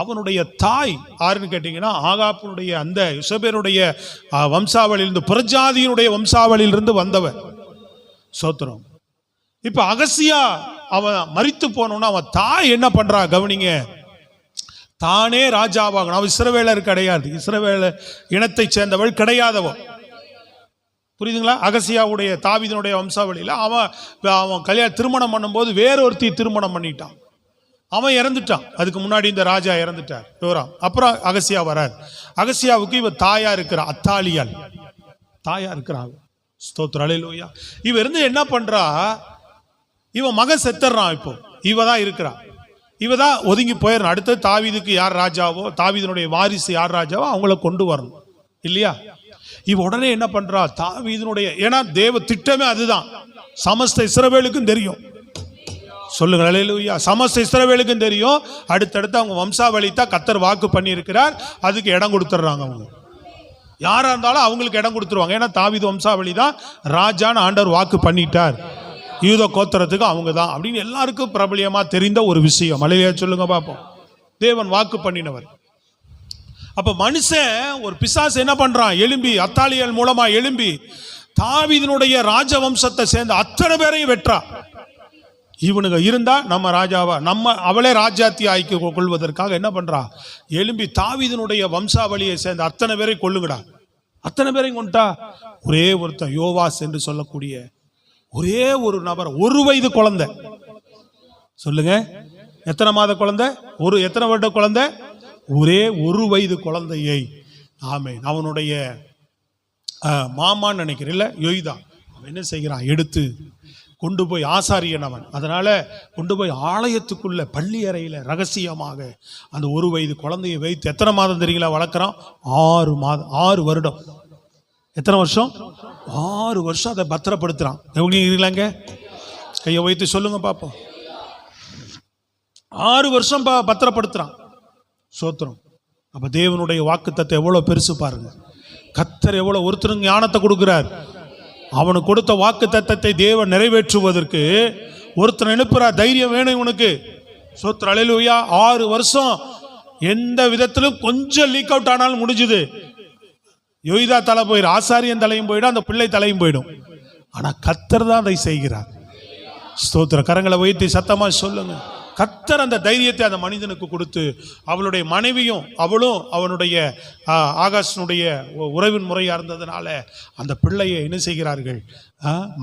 அவனுடைய தாய் யாருன்னு கேட்டீங்கன்னா ஆகாப்புடைய அந்த யோசேபேருடைய வம்சாவளியிலிருந்து, புறஜாதியினுடைய வம்சாவளியிலிருந்து வந்தவன். சோத்திரம். இப்ப அகசியா அவன் மரித்து போனோம்னா அவன் தாய் என்ன பண்றா கவனிங்க, தானே ராஜாவாகணும். அவன் இஸ்ரவேலர் கிடையாது, இஸ்ரவேல இனத்தை சேர்ந்தவள் கிடையாதவன். புரியுதுங்களா? அகசியாவுடைய தாவீதினுடைய வம்சாவளியில் அவன் திருமணம் பண்ணும்போது வேறொருத்தி திருமணம் பண்ணிட்டான். அவன் இறந்துட்டான். அதுக்கு முன்னாடி இந்த ராஜா இறந்துட்டார் யோராம். அப்புறம் அகசியா வரார். அகசியாவுக்கு இவ தாயா இருக்கிறா, அத்தாலியால் தாயா இருக்கிறான். ஸ்தோத்திரம், அல்லேலூயா. இவ இருந்து என்ன பண்றா, இவன் மகன் செத்துறான். இப்போ இவ தான் இருக்கிறான், இவ தான் ஒதுங்கி போயிடறான். அடுத்து தாவீதுக்கு யார் ராஜாவோ, தாவீதினுடைய வாரிசு யார் ராஜாவோ அவங்கள கொண்டு வரணும் இல்லையா? இவ உடனே என்ன பண்றா, தாவீதினுடைய, ஏன்னா தேவ திட்டமே அதுதான். சமஸ்த இஸ்ரவேலுக்கும் தெரியும். சொல்லுங்க அல்லேலூயா. சமஸ்த இஸ்ரவேலுக்கும் தெரியும். அடுத்தடுத்து அவங்க வம்சாவளி தான் கர்த்தர் வாக்கு பண்ணி இருக்கிறார். அதுக்கு இடம் கொடுத்துட்றாங்க. அவங்க யாரா இருந்தாலும் அவங்களுக்கு இடம் கொடுத்துருவாங்க. ஏன்னா தாவீது வம்சாவளி தான் ராஜான்னு ஆண்டவர் வாக்கு பண்ணிட்டார். யூத கோத்திரத்துக்கு அவங்க தான் அப்படின்னு எல்லாருக்கும் பிரபலியமா தெரிந்த ஒரு விஷயம். அல்லேலூயா சொல்லுங்க பாப்போம். தேவன் வாக்கு பண்ணினவர். அப்ப மனுஷன் ஒரு பிசாசு என்ன பண்றான், எழும்பி அத்தாலியல் மூலமா எழும்பி தாவீதினுடைய ராஜவம்சத்தை சேர்ந்த அத்தனை பேரையும் வெற்றா. இவனுங்க இருந்தா நம்ம ராஜாவா, அவளே ராஜாத்தி ஆக்கி கொள்வதற்காக என்ன பண்றா, எழும்பி தாவீதினுடைய வம்சாவளியை சேர்ந்த அத்தனை பேரை கொள்ளுங்கடா. அத்தனை பேரையும் கொண்டா. ஒரே ஒருத்தன் யோவாஸ் என்று சொல்லக்கூடிய ஒரே ஒரு நபர், 1 வயது குழந்தை. சொல்லுங்க, எத்தனை மாத குழந்தை, எத்தனை வருட குழந்தை, ஒரே 1 வயது குழந்தையை, ஆமென், அவனுடைய மாமான்னு நினைக்கிறேன், யோய்தா, அவன் என்ன செய்கிறான், எடுத்து கொண்டு போய் ஆசாரியன் அவன், அதனால கொண்டு போய் ஆலயத்துக்குள்ள பள்ளி அறையில ரகசியமாக அந்த 1 வயது குழந்தையை வைத்து எத்தனை மாதம் தெரியுங்களா வளர்க்குறான், 6 மாதம், 6 வருடம். எத்தனை வருஷம், 6 வருஷம் அதை பத்திரப்படுத்துறான். எப்படி இருக்கலாங்க, கையை வைத்து சொல்லுங்க பார்ப்போம். 6 வருஷம் பத்திரப்படுத்துறான். சோத்திரம். அப்ப தேவனுடைய வாக்குத்தத்தம் எவ்வளவு பெருசு பாருங்க. கர்த்தர் எவ்வளவு ஒருத்தருக்கு ஞானத்தை கொடுக்கிறார். அவனுக்கு கொடுத்த வாக்குத்தத்தத்தை தேவன் நிறைவேற்றுவதற்கு ஒருத்தர் எழுப்புறார். தைரியம் வேணும் இவனுக்கு. சோத்திரம், அல்லேலூயா. 6 வருஷம் எந்த விதத்திலும் கொஞ்சம் லீக் அவுட் ஆனாலும் முடிஞ்சுது. யோய்தா தலை போயிடும், ஆசாரியன் தலையும் போயிடும், அந்த பிள்ளை தலையும் போயிடும். ஆனா கர்த்தர் தான் அதை செய்கிறார். ஸ்தோத்திரம். கரங்களை வைத்து சத்தமா சொல்லுங்க. கர்த்தர் அந்த தைரியத்தை அந்த மனிதனுக்கு கொடுத்து, அவளுடைய மனைவியும் அவளும் அவனுடைய ஆகாஷனுடைய உறவின் முறையாக இருந்ததுனால அந்த பிள்ளையை என்ன செய்கிறார்கள்,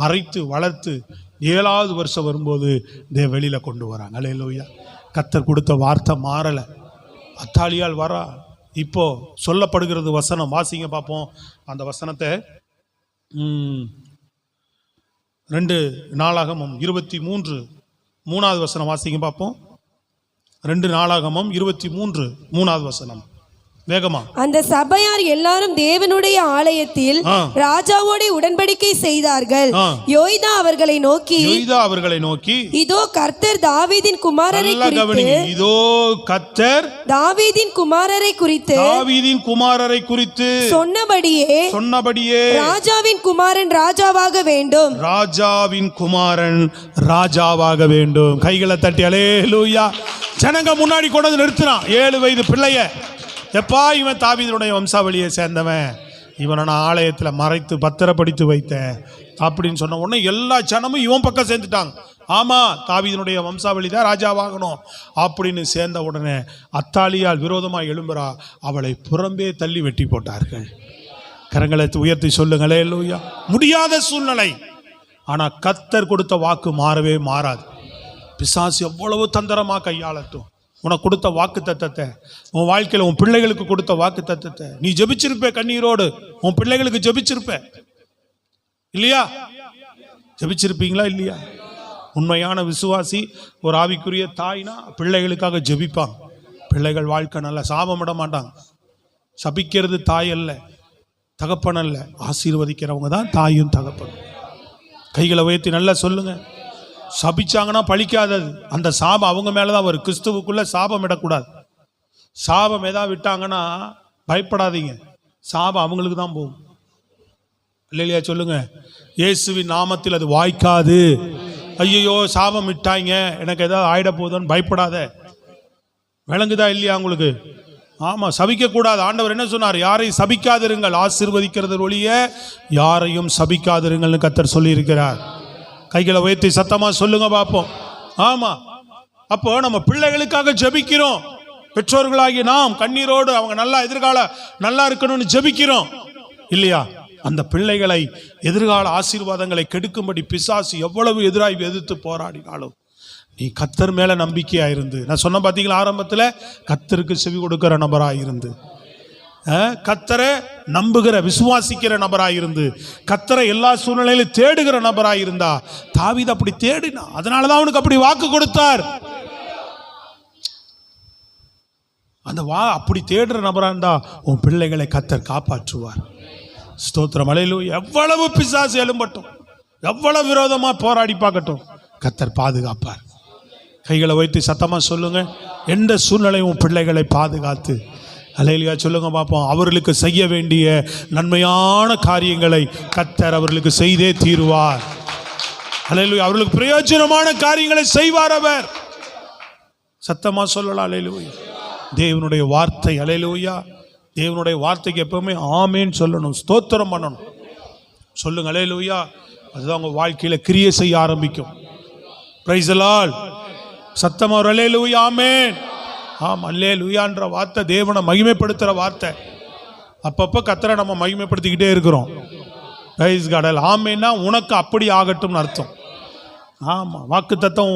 மறைத்து வளர்த்து 7வது வருஷம் வரும்போது வெளியில கொண்டு வராங்க. அல்லேலூயா. கர்த்தர் கொடுத்த வார்த்தை மாறலை. அத்தாலியால் வரா. இப்போ சொல்லப்படுகிறது வசனம், வாசிங்க பார்ப்போம் அந்த வசனத்தை. 2 நாளாகமம் 23 3வது வசனம் வாசிங்க பார்ப்போம். 2 நாளாகமம் 23 3வது வசனம் வேகமா. அந்த சபையார் எல்லாரும் தேவனுடைய ஆலயத்தில் ராஜாவோட உடன்படிக்கை செய்தார்கள். யோய்தா அவர்களை நோக்கி இதோ கர்த்தர் தாவீதின் குமாரரை குறித்து, இதோ கர்த்தர் தாவீதின் குமாரரை குறித்து சொன்னபடியே ராஜாவின் குமாரன் ராஜாவாக வேண்டும், ராஜாவின் குமாரன் ராஜாவாக வேண்டும். கைகளை தட்டி அல்லேலூயா. ஜனங்க முன்னாடி கொண்டு வந்து நிறுத்தினான் 7 வயது பிள்ளைய. எப்பா, இவன் தாவீதினுடைய வம்சாவளியை சேர்ந்தவன், இவனை நான் ஆலயத்தில் மறைத்து பத்திரப்படுத்தி வைத்தேன் அப்படின்னு சொன்ன உடனே எல்லா ஜனமும் இவன் பக்கம் சேர்ந்துட்டாங்க. ஆமா, தாவீதினுடைய வம்சாவளி தான் ராஜாவாகணும் அப்படின்னு சேர்ந்த உடனே அத்தாலியால் விரோதமாக எழும்புறா. அவளை புறம்பே தள்ளி வெட்டி போட்டார்கள். கரங்களை உயர்த்தி சொல்லுங்களே அல்லேலூயா. முடியாத சூழ்நிலை. ஆனா கர்த்தர் கொடுத்த வாக்கு மாறவே மாறாது. பிசாசு எவ்வளவு தந்திரமா கையாளட்டும், உனக்கு கொடுத்த வாக்கு தத்தத்தை, உன் வாழ்க்கையில் உன் பிள்ளைகளுக்கு கொடுத்த வாக்கு தத்தத்தை நீ ஜெபிச்சிருப்பே கண்ணீரோடு. உன் பிள்ளைகளுக்கு ஜெபிச்சிருப்ப இல்லையா? ஜெபிச்சிருப்பீங்களா இல்லையா? உண்மையான விசுவாசி ஒரு ஆவிக்குரிய தாய்னா பிள்ளைகளுக்காக ஜெபிப்பாங்க. பிள்ளைகள் வாழ்க்கை நல்லா சாபமிட மாட்டாங்க. சபிக்கிறது தாய் அல்ல, தகப்பன் அல்ல, ஆசீர்வதிக்கிறவங்க தான் தாயும் தகப்பன். கைகளை உயர்த்தி நல்லா சொல்லுங்க. சபிச்சாங்கன்னா பழிக்காதது, அந்த சாபம் அவங்க மேலதான் வரும். கிறிஸ்துவுக்குள்ள சாபம் இடக்கூடாது. சாபம் ஏதாவது விட்டாங்கன்னா பயப்படாதீங்க, சாபம் அவங்களுக்கு தான் போகும். இல்லையா சொல்லுங்க. இயேசுவின் நாமத்தில் அது வாய்க்காது. ஐயோ சாபம் விட்டாங்க, எனக்கு ஏதாவது ஆயிட போதுன்னு பயப்படாத. விளங்குதா இல்லையா உங்களுக்கு? ஆமா, சபிக்க கூடாது. ஆண்டவர் என்ன சொன்னார்? யாரையும் சபிக்காதிருங்கள், ஆசீர்வதிக்கிறது ஒழிய யாரையும் சபிக்காதிருங்கள்னு கர்த்தர் சொல்லி இருக்கிறார். கைகளை உயர்த்தி சத்தமா சொல்லுங்க பார்ப்போம். ஆமா, அப்போ நம்ம பிள்ளைகளுக்காக ஜெபிக்கிறோம். பெற்றோர்களாகி நாம் கண்ணீரோடு அவங்க நல்லா எதிர்காலம் நல்லா இருக்கணும்னு ஜெபிக்கிறோம் இல்லையா? அந்த பிள்ளைகளை எதிர்கால ஆசீர்வாதங்களை கெடுக்கும்படி பிசாசு எவ்வளவு எதிராய் எதிர்த்து போராடினாலும் நீ கர்த்தர் மேல நம்பிக்கையா இருந்து, நான் சொன்ன பார்த்தீங்களா ஆரம்பத்தில், கர்த்தருக்கு செவி கொடுக்கிற நபராக இருந்து, கர்த்தரை நம்புகிற விசுவாசிக்கிற நபராக இருந்து, கர்த்தரை எல்லா சூழ்நிலையிலும் தேடுகிற நபராக இருந்தா, தாவீது அப்படி தேடினா, அதனாலதான் அவனுக்கு அப்படி வாக்கு கொடுத்தார். அந்த அப்படி தேடுற நபராக இருந்தா உன் பிள்ளைகளை கர்த்தர் காப்பாற்றுவார். ஸ்தோத்திரம், அல்லேலூயா. எவ்வளவு பிசாசு எழும்பட்டும், எவ்வளவு விரோதமா போராடி பார்க்கட்டும், கர்த்தர் பாதுகாப்பார். கைகளை வைத்து சத்தமா சொல்லுங்க. எந்த சூழ்நிலையும் பிள்ளைகளை பாதுகாத்து, அல்லேலூயா சொல்லுங்க பார்ப்போம். அவர்களுக்கு செய்ய வேண்டிய நன்மையான காரியங்களை கர்த்தர் அவர்களுக்கு செய்தே தீருவார். அல்லேலூயா. அவர்களுக்கு பிரயோஜனமான காரியங்களை செய்வார் அவர். சத்தமா சொல்லலாம் அல்லேலூயா. தேவனுடைய வார்த்தை, அல்லேலூயா, தேவனுடைய வார்த்தைக்கு எப்பவுமே ஆமேன்னு சொல்லணும், ஸ்தோத்திரம் பண்ணணும். சொல்லுங்க அல்லேலூயா. அதுதான் உங்க வாழ்க்கையில கிரியை செய்ய ஆரம்பிக்கும். Price the Lord. சத்தமா ஒரு அல்லேலூயா, ஆமென். ஆம், அல்லேலூயான்ற வார்த்தை தேவனை மகிமைப்படுத்துற வார்த்தை. அப்பப்போ கர்த்தரை நம்ம மகிமைப்படுத்திக்கிட்டே இருக்கிறோம். Price God. ஆமென்னா உனக்கு அப்படி ஆகட்டும்னு அர்த்தம். ஆமா, வாக்கு தத்தம்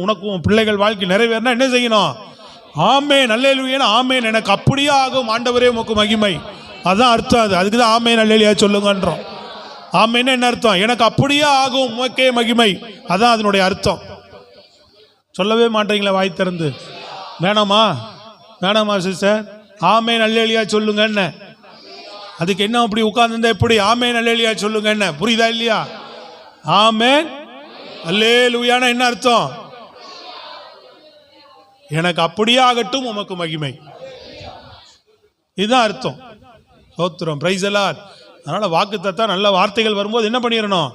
உனக்கும் பிள்ளைகள் வாழ்க்கை நிறைவேறினா என்ன செய்யணும்? ஆமென், அல்லேலூயா, ஆமென், எனக்கு அப்படியே ஆகும் ஆண்டவரே உமக்கு மகிமை. அதான் அர்த்தம். அதுக்கு தான் ஆமென் அல்லேலூயா சொல்லுங்கன்றோம். ஆமென் என்ன அர்த்தம்? எனக்கு அப்படியே ஆகும் உமக்கே மகிமை. அதான் அதனுடைய அர்த்தம். சொல்லவே மாட்டீங்களா வாய் திறந்து? வேணாமா வேணாமா சிஸ்டர்? ஆமென் அல்லேலூயா சொல்லுங்க என்ன? அதுக்கு என்ன அப்படி உட்கார்ந்து எப்படி ஆமென் அல்லேலூயா சொல்லுங்க என்ன? புரியுதா இல்லையா? ஆமென் அல்லேலூயானா என்ன அர்த்தம்? எனக்கு அப்படியே ஆகட்டும் உமக்கு மகிமை, இதுதான் அர்த்தம். ஸ்தோத்திரம், பிரைஸ் தி லார்ட். அதனால வாக்குத்தத்தம் நல்ல வார்த்தைகள் வரும்போது என்ன பண்ணிடணும்?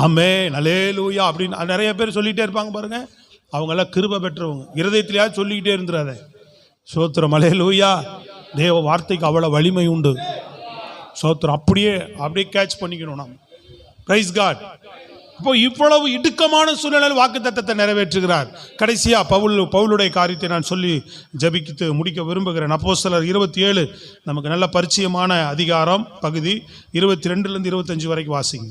ஆமென் அல்லேலூயா அப்படின்னு நிறைய பேர் சொல்லிட்டே இருப்பாங்க பாருங்க. அவங்கெல்லாம் கிருபை பெற்றவங்க. இருதயத்திலேயாவது சொல்லிக்கிட்டே இருந்துறாத. ஸ்தோத்திரம், அல்லேலூயா. தேவ வார்த்தைக்கு அவ்வளவு வலிமை உண்டு. ஸ்தோத்திரம், அப்படியே கேட்ச் பண்ணிக்கணும் நாம். Praise God. இப்போ இவ்வளவு இடுக்கமான சூழ்நிலையில் வாக்குத்தத்தத்தை நிறைவேற்றுகிறார். கடைசியா பவுலுடைய காரியத்தை நான் சொல்லி ஜெபித்து முடிக்க விரும்புகிறேன். அப்போஸ்தலர் 27 நமக்கு நல்ல பரிச்சயமான அதிகாரம் பகுதி 22 25 வரைக்கும் வாசிங்க.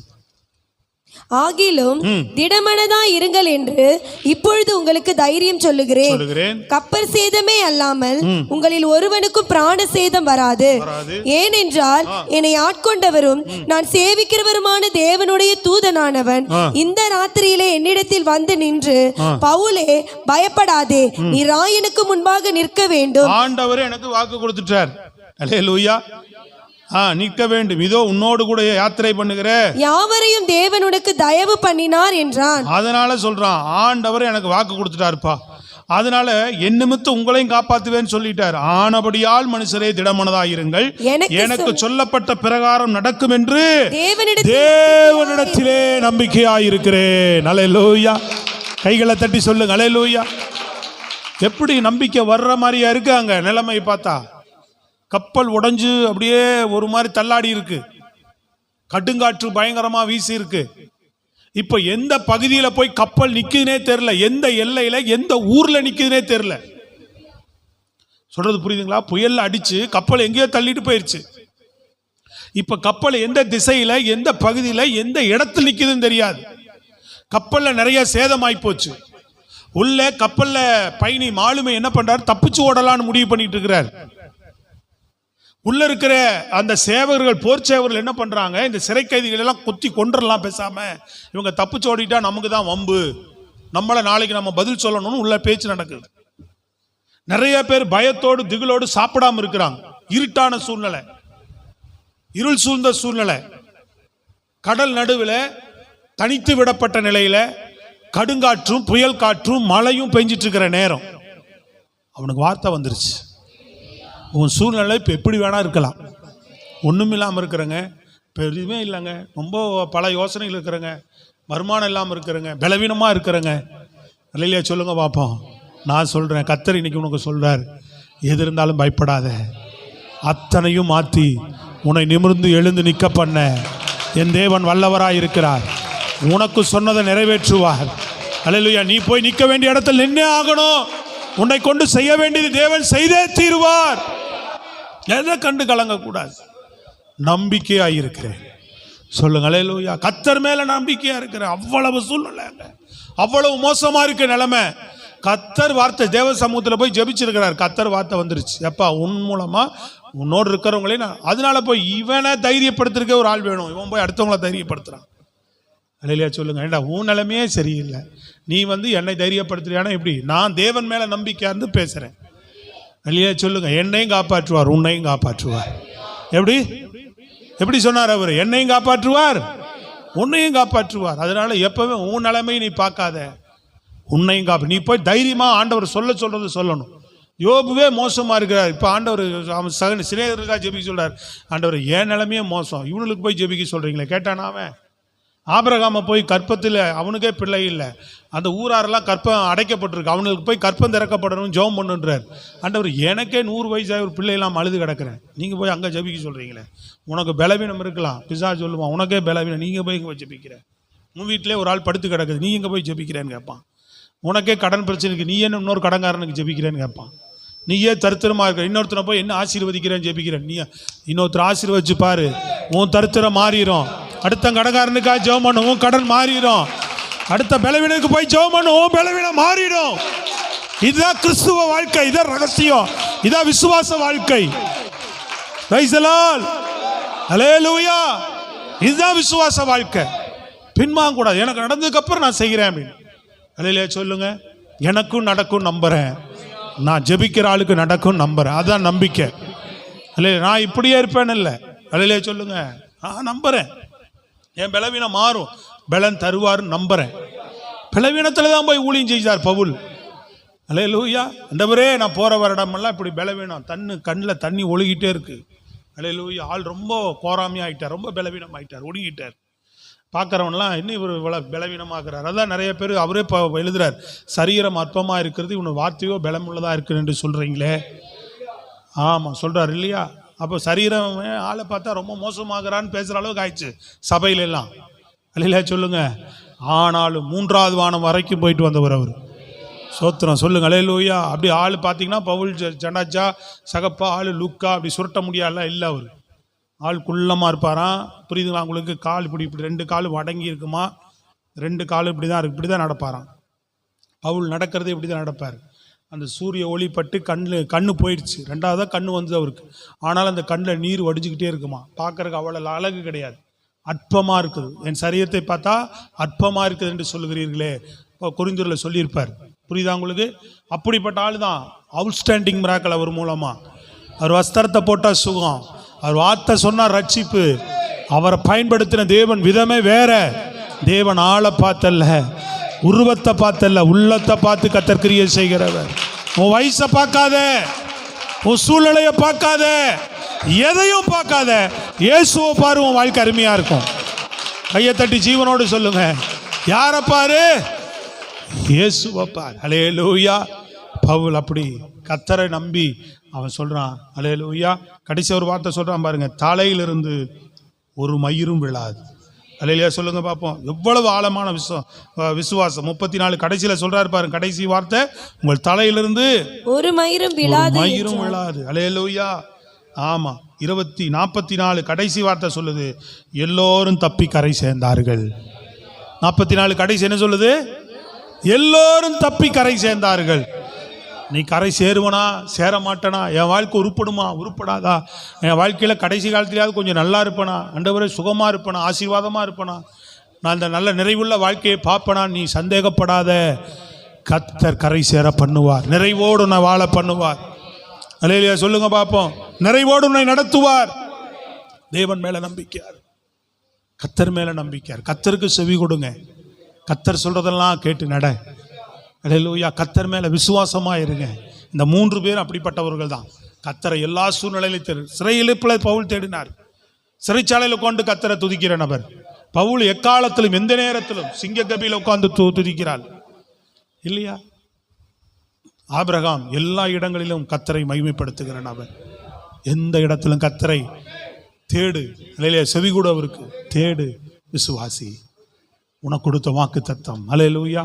ஆகிலும் திடமனதா இருங்கள் என்று இப்பொழுது உங்களுக்கு தைரியம் சொல்லுகிறேன். கப்பல் சேதமே அல்லாமல் உங்களில் ஒருவனுக்கும் பிராண சேதம் வராது. ஏனென்றால் என்னை ஆட்கொண்டவரும் நான் சேவிக்கிறவருமான தேவனுடைய தூதனானவன் இந்த ராத்திரியிலே என்னிடத்தில் வந்து நின்று, பவுலே பயப்படாதே, நீ ராயனுக்கு முன்பாக நிற்க வேண்டும். ஆண்டவர் எனக்கு வாக்கு கொடுத்துட்டார். அல்லேலூயா. நிற்க வேண்டும், இதோ உன்னோடு கூட யாத்திரை பண்ணுகிற யாவரையும் தேவன் உனக்கு தயவு பண்ணினார் என்றான். அதனால சொல்றான், ஆண்டவர் எனக்கு வாக்கு கொடுத்துட்டாருப்பா, அதனால என் நிமித்தம் உங்களையும் காப்பாத்துவேன்னு சொல்லிட்டார். ஆனபடியால் மனுஷரே திடமனதாயிருங்கள், எனக்கு சொல்லப்பட்ட பிரகாரம் நடக்கும் என்று தேவனிடத்திலே நம்பிக்கையாயிருக்கிறேன். அல்லேலூயா. கைகளை தட்டி சொல்லுங்க அல்லேலூயா. எப்படி நம்பிக்கை வர்ற மாதிரியா இருக்காங்க நிலைமை பார்த்தா? கப்பல் உடைஞ்சு அப்படியே ஒரு மாதிரி தள்ளாடி இருக்கு, கடுங்காற்று பயங்கரமா வீசி இருக்கு. இப்ப எந்த பகுதியில போய் கப்பல் நிக்குதுனே தெரியல, எந்த எல்லையில எந்த ஊர்ல நிக்குதுனே தெரியல. சொல்றது புரியுதுங்களா? புயல்ல அடிச்சு கப்பல் எங்கேயோ தள்ளிட்டு போயிருச்சு. இப்ப கப்பல் எந்த திசையில எந்த பகுதியில எந்த இடத்துல நிக்குதுன்னு தெரியாது. கப்பல்ல நிறைய சேதமாய் போச்சு. உள்ள கப்பல்ல பயணி மாலுமை என்ன பண்றாரு? தப்பிச்சு ஓடலான்னு முடிவு பண்ணிட்டு இருக்கிறார். உள்ள இருக்கிற அந்த சேவகர்கள், போர் சேவகர்கள் என்ன பண்றாங்க, இந்த சிறை கைதிகள் எல்லாம் குத்தி கொன்றலாம், பேசாம இவங்க தப்பிச்சு ஓடிட்டா நமக்கு தான் வம்பு, நம்மளை நாளைக்கு நம்ம பதில் சொல்லணும்னு உள்ள பேச்சு நடக்குது. நிறைய பேர் பயத்தோடு திகிலோடு சாப்பிடாம இருக்கிறாங்க. இருட்டான சூழ்நிலை, இருள் சூழ்ந்த சூழ்நிலை, கடல் நடுவில் தனித்து விடப்பட்ட நிலையில கடுங்காற்றும் புயல் காற்றும் மழையும் பெஞ்சிட்டு இருக்கிற நேரம் அவனுக்கு வார்த்தை வந்துருச்சு. உன் சூழ்நிலை இப்போ எப்படி வேணா இருக்கலாம், ஒன்றும் இல்லாமல் இருக்கிறங்க, இப்போ எதுவுமே இல்லைங்க, ரொம்ப பல யோசனைகள் இருக்கிறங்க, வருமானம் இல்லாமல் இருக்கிறங்க, பலவீனமாக இருக்கிறங்க, இல்லையா சொல்லுங்க பார்ப்போம். நான் சொல்கிறேன், கர்த்தர் இன்னைக்கு உனக்கு சொல்கிறார், எது இருந்தாலும் பயப்படாத, அத்தனையும் மாற்றி உன்னை நிமிர்ந்து எழுந்து நிற்க பண்ண என் தேவன் வல்லவராய் இருக்கிறார். உனக்கு சொன்னதை நிறைவேற்றுவார். அல்லேலூயா. நீ போய் நிற்க வேண்டிய இடத்துல நின்னே ஆகணும். உன்னை கொண்டு செய்ய வேண்டியது தேவன் செய்தே தீருவார். எதை கண்டு கலங்கக்கூடாது. நம்பிக்கையாக இருக்கிறேன் சொல்லுங்க. அல்லேலூயா. கர்த்தர் மேல நம்பிக்கையா இருக்கிறேன். அவ்வளவு சூழ்நிலை, அவ்வளவு மோசமா இருக்க நிலைமை. கர்த்தர் வார்த்தை தேவ சமூகத்தில் போய் ஜெபிச்சிருக்கிறார். கர்த்தர் வார்த்தை வந்துருச்சு, எப்பா உன் மூலமா உன்னோடு இருக்கிறவங்களே நான், அதனால போய் இவனை தைரியப்படுத்திருக்க ஒரு ஆள் வேணும். இவன் போய் அடுத்தவங்களை தைரியப்படுத்துறான். அல்லேலூயா சொல்லுங்க. ஏண்டா உன் நிலைமையே சரியில்லை, நீ என்னை தைரியப்படுத்துறியானா எப்படி? நான் தேவன் மேல நம்பிக்கையா இருந்து பேசுறேன். அல்லேலூயா சொல்லுங்க. என்னையும் காப்பாற்றுவார், உன்னையும் காப்பாற்றுவார். எப்படி எப்படி சொன்னார் அவர்? என்னையும் காப்பாற்றுவார், உன்னையும் காப்பாற்றுவார். அதனால எப்பவுமே உன் நிலைமையை நீ பார்க்காத, உன்னையும் காப்பா. நீ போய் தைரியமா ஆண்டவர் சொல்றது சொல்லணும். யோபுவே மோசமா இருக்கிறார். இப்போ ஆண்டவர் அவன் சிநேகருக்காக ஜெபிக்க சொல்றார். ஆண்டவர் என் நிலைமையே மோசம், இவனுக்கு போய் ஜெபிக்க சொல்றீங்களே. கேட்டானா அவன்? ஆபிரகாமை போய் கற்பத்தில் அவனுக்கே பிள்ளை இல்லை, அந்த ஊராரெல்லாம் கற்பம் அடைக்கப்பட்டிருக்கு, அவனுக்கு போய் கற்பம் திறக்கப்படணும் ஜெபம் பண்ணுன்றார். ஆண்டவர் எனக்கே 100 வயசாக ஒரு பிள்ளையெல்லாம் அழுது கிடக்கிறேன், நீங்கள் போய் அங்கே ஜெபிக்க சொல்கிறீங்களே. உனக்கு பலவீனம் இருக்கலாம், பிசா சொல்லுவான் உனக்கே பலவீனம், நீங்கள் போய் இங்கே போய் ஜெபிக்கிறேன். உன் வீட்டிலே ஒரு ஆள் படுத்து கிடக்குது, நீ இங்கே போய் ஜெபிக்கிறேன்னு கேட்பான். உனக்கே கடன் பிரச்சனைக்கு நீ என்ன இன்னொரு கடன்காரனுக்கு ஜெபிக்கிறேன்னு கேட்பான். நீயே தரித்திரமா இருக்கிற இன்னொருத்தனை போய் என்ன ஆசீர்வதிக்கிறேன்னு ஜெபிக்கிறேன். நீ இன்னொருத்தர் ஆசீர்வதிச்சு பாரு, உன் தரித்திரம் மாறிடும். அடுத்த கடன்காரனுக்காக ஜெபம் பண்ணு, உன் கடன் மாறிடும். அடுத்த பலவீனத்துக்கு போய் ஜெபம் பண்ணு, உன் பலவீனம் மாறிடும். இதுதான் கிறிஸ்துவ வாழ்க்கை, இதான் ரகசியம், இதான் விசுவாச வாழ்க்கை. பிரைஸ் தி லார்ட், ஹல்லேலூயா. இதுதான் விசுவாச வாழ்க்கை. பின்வாங்க கூடாது. எனக்கு நடந்ததுக்கு அப்புறம் நான் செய்கிறேன் அப்படின்னு. அல்லேலூயா சொல்லுங்க. எனக்கும் நடக்கும் நம்புறேன், நான் ஜெபிக்கிற ஆளுக்கு நடக்கும் நம்புறேன், அதான் நம்பிக்கை. அல்ல நான் இப்படியே இருப்பேன்னு இல்லை. அல்லேலூயா சொல்லுங்க. நான் நம்புறேன், என் பலவீனம் மாறும், பலன் தருவாருன்னு நம்புறேன். பலவீனத்தில் தான் போய் ஊழியம் செய்தார் பவுல். அல்லேலூயா. ஆண்டவரே நான் போகிற வருடமெல்லாம் இப்படி பலவீனம், கண்ணில் தண்ணி ஒழுகிட்டே இருக்கு. அல்லேலூயா. ஆள் ரொம்ப கோராமையாக ஆகிட்டார், ரொம்ப பலவீனம் ஆகிட்டார், ஒடுங்கிட்டார். பார்க்குறவன்லாம் இன்னும் இவர் இவ்வளோ பலவீனமாக்குறார். அதான் நிறைய பேர் அவரே எழுதுறார், சரீரம் அற்பமாக இருக்கிறது, இவனு வார்த்தையோ பலமுள்ளதாக இருக்குன்னு என்று சொல்கிறீங்களே. ஆமாம் சொல்கிறார் இல்லையா? அப்போ சரீரம் ஆளை பார்த்தா ரொம்ப மோசமாகறான்னு பேசுகிற அளவுக்கு ஆயிடுச்சு சபையில எல்லாம். இல்லையா சொல்லுங்க. ஆனாலும் 3வது வானம் வரைக்கும் போயிட்டு வந்தவர் அவர். சோத்திரம் சொல்லுங்க. அல்லேலூயா. அப்படி ஆள் பார்த்தீங்கன்னா பவுல் ஜண்டாச்சா சகப்பா ஆள் லுக்கா அப்படி சுருட்ட முடியாதுல இல்லை. அவர் ஆள் குள்ளமாக இருப்பாராம். புரியுதுங்களா உங்களுக்கு? கால் இப்படி 2 கால் வடங்கி இருக்குமா, 2 கால் இப்படி தான் இருக்கு, இப்படி தான் நடப்பாராம். பவுல் நடக்கிறது இப்படி தான் நடப்பார். அந்த சூரிய ஒளிப்பட்டு கண்ணு போயிடுச்சு, 2வதாக கண்ணு வந்தது அவருக்கு. ஆனாலும் அந்த கண்ணில் நீர் வடிஞ்சுக்கிட்டே இருக்குமா. பார்க்கறதுக்கு அவ்வளோ அழகு கிடையாது, அற்பமாக இருக்குது. என் சரீரத்தை பார்த்தா அற்பமாக இருக்குது என்று சொல்லுகிறீர்களே, கொரிந்தியரில் சொல்லியிருப்பார். புரியுதா உங்களுக்கு? அப்படிப்பட்ட ஆள் தான் அவுட்ஸ்டாண்டிங் மிராக்கிள். அவர் மூலமாக அவர் வஸ்திரத்தை போட்டால் சுகம், அவர் வார்த்தை சொன்னார் ரட்சிப்பு. அவரை பயன்படுத்தின தேவன் விதமே வேற. தேவன் ஆளை பார்த்தல்ல, உருவத்தை பார்த்தல்ல, உள்ளத்தை பார்த்து கர்த்தர் கிரியை செய்கிறவர். உன் வயசை பார்க்காத, உன் சூழ்நிலையை பார்க்காத, எதையும் பார்க்காத, இயேசுவை பாரு, உன் வாழ்க்கை அருமையா இருக்கும். கையை தட்டி ஜீவனோடு சொல்லுங்க, யாரை பாரு? இயேசுவை பாரு. அல்லேலூயா. பவுல் அப்படி கர்த்தரை நம்பி அவன் சொல்றான். அல்லேலூயா. கடைசி ஒரு வார்த்தை சொல்றான் பாருங்க, தலையிலிருந்து ஒரு மயிரும் விழாது. அல்லேலூயா சொல்லுங்க பார்ப்போம். எவ்வளவு ஆழமான விசுவாசம். 34 கடைசியில் சொல்றாரு பாருங்க, கடைசி வார்த்தை, உங்கள் தலையிலிருந்து ஒரு மயிரும் விழாது. அல்லேலூயா. ஆமா. 44 கடைசி வார்த்தை சொல்லுது, எல்லோரும் தப்பி கரை சேர்ந்தார்கள். 44 கடைசி என்ன சொல்லுது? எல்லோரும் தப்பி கரை சேர்ந்தார்கள். நீ கரை சேருவனா சேர மாட்டனா, என் வாழ்க்கை உருப்படுமா உருப்படாதா, என் வாழ்க்கையில் கடைசி காலத்திலேயாவது கொஞ்சம் நல்லா இருப்பனா, ஆண்டவரே சுகமாக இருப்பனா, ஆசீர்வாதமாக இருப்பனா, நான் அந்த நல்ல நிறைவுள்ள வாழ்க்கையை பார்ப்பனா, நீ சந்தேகப்படாத. கர்த்தர் கரை சேர பண்ணுவார், நிறைவோடு உன்னை வாழ பண்ணுவார். அல்லேலூயா சொல்லுங்க பார்ப்போம். நிறைவோடு உன்னை நடத்துவார். தேவன் மேல நம்பிக்கையார், கர்த்தர் மேல நம்பிக்கையார். கர்த்தருக்கு செவி கொடுங்க, கர்த்தர் சொல்றதெல்லாம் கேட்டு நட. அல்லேலூயா. கர்த்தர் மேல விசுவாசமா இருங்க. இந்த 3 பேர் அப்படிப்பட்டவர்கள் தான். கர்த்தரை எல்லா சூழ்நிலையிலும் தேடு. சிறையிலிப்பில் பவுல் தேடினார். சிறைச்சாலையில் உட்காந்து கர்த்தரை துதிக்கிற நபர் பவுல். எக்காலத்திலும் எந்த நேரத்திலும் சிங்க கபியில் உட்கார்ந்து துதிக்கிறாள் இல்லையா? ஆபிரகாம் எல்லா இடங்களிலும் கர்த்தரை மகிமைப்படுத்துகிற நபர். எந்த இடத்திலும் கர்த்தரை தேடு. அல்லேலூயா. செவி கூட அவருக்கு தேடு, விசுவாசி. உனக்கு கொடுத்த வாக்கு தத்தம். அல்லேலூயா.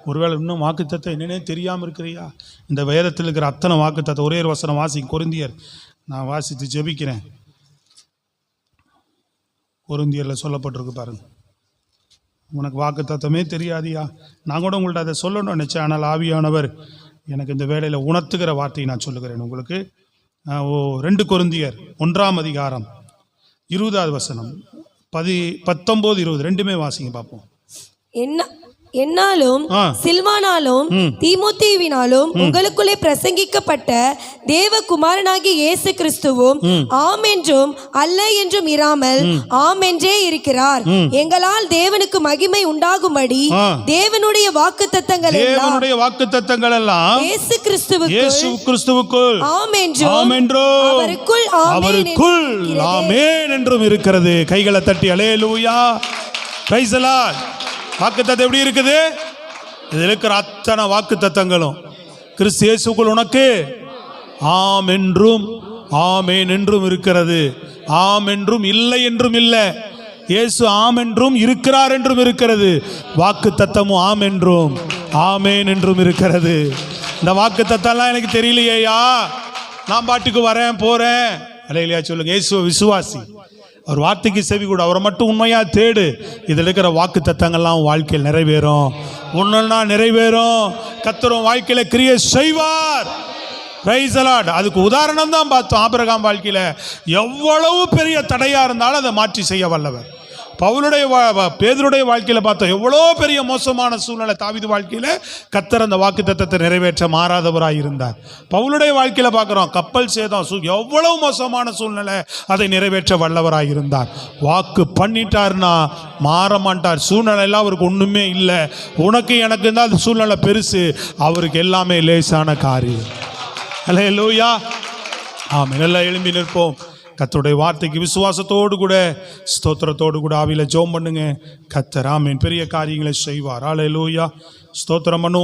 ஒருவேளை இன்னும் வாக்கு தத்தம் என்னன்னே தெரியாமல் இருக்கிறியா? இந்த வேதத்தில் இருக்கிற அத்தனை வாக்கு தத்தம் ஒரே ஒரு வசனம் வாசி. கொரிந்தியர், நான் வாசித்து ஜெபிக்கிறேன். கொரிந்தியரில் சொல்லப்பட்டிருக்கு பாருங்க. உனக்கு வாக்கு தத்தமே தெரியாதியா? நான் கூட உங்கள்ட்ட அதை சொல்லணும்னு நினச்சேன். ஆனால் ஆவியானவர் எனக்கு இந்த வேளையில் உணர்த்துகிற வார்த்தையை நான் சொல்லுகிறேன் உங்களுக்கு. 2 கொரிந்தியர் 1ஆம் அதிகாரம் 20வது வசனம், 19, 20 ரெண்டுமே வாசிங்க பார்ப்போம். என்னாலும் சில்வானாலும் தீமோத்தேயுவினாலும் உங்களுக்குள்ளே பிரசங்கிக்கப்பட்ட தேவகுமாரனாகிய இயேசு கிறிஸ்துவும் ஆம் என்றும் அல்ல என்றும் இராமல் ஆம் என்றே இருக்கிறார். எங்களால் தேவனுக்கு மகிமை உண்டாகும்படி தேவனுடைய வாக்குத்தத்தங்கள் எல்லாம் இயேசு கிறிஸ்துவுக்குள் ஆம் என்றும் அவருக்குள் ஆமென் என்றும் இருக்கிறது. கைகளை தட்டி அல்லேலூயா, பிரைஸ் தி லார்ட். வாக்குத்தத்தம் எப்படி இருக்குது? இதில் இருக்கிற அத்தனை வாக்கு தத்தங்களும் கிறிஸ்து இயேசுக்குள் உனக்கு ஆம் என்றும் ஆமேன் என்றும் இருக்கிறது. ஆம் என்றும் இல்லை என்றும் இல்லை. இயேசு ஆம் என்றும் இருக்கிறார் என்றும் இருக்கிறது. வாக்கு தத்தமும் ஆம் என்றும் ஆமேன் என்றும் இருக்கிறது. இந்த வாக்கு தத்தம்லாம் எனக்கு தெரியலையா, நான் பாட்டுக்கு வரேன் போறேன். அல்லேலூயா சொல்லுங்க. இயேசு விசுவாசி, அவர் வார்த்தைக்கு செவி கூட, அவரை மட்டும் உண்மையா தேடு. இதில் இருக்கிற வாக்கு தத்தங்கள்லாம் வாழ்க்கையில் நிறைவேறும். ஒன்னா நிறைவேறும். கர்த்தர் வாழ்க்கையில கிரியை செய்வார். Price the Lord. அதுக்கு உதாரணம் தான் பார்த்தோம். ஆபிரகாம் வாழ்க்கையில எவ்வளவு பெரிய தடையா இருந்தாலும் அதை மாற்றி செய்ய வல்லவர். பேதுருடைய வாழ்க்கையில பார்த்தோம் எவ்வளோ பெரிய மோசமான சூழ்நிலை. தாவீது வாழ்க்கையில கர்த்தர் அந்த வாக்கு தத்தத்தை நிறைவேற்ற மாறாதவராய் இருந்தார். பவுலுடைய வாழ்க்கையில பார்க்கிறோம் கப்பல் சேதம், எவ்வளவு மோசமான சூழ்நிலை, அதை நிறைவேற்ற வல்லவராய் இருந்தார். வாக்கு பண்ணிட்டார்னா மாற மாட்டார். சூழ்நிலை எல்லாம் அவருக்கு ஒண்ணுமே இல்லை. உனக்கு எனக்கு இருந்தால் அந்த சூழ்நிலை பெருசு, அவருக்கு எல்லாமே லேசான காரியம். அல்லேலூயா. ஆமென். எல்லாம் எழும்பி நிற்போம். கர்த்தருடைய வார்த்தைக்கு விசுவாசத்தோடு கூட ஸ்தோத்திரத்தோடு கூட ஆவியில ஜெபம் பண்ணுங்க. கர்த்தர் ஆமென் பெரிய காரியங்களை செய்வார். அல்லேலூயா. ஸ்தோத்திரம் பண்ணுவோம்.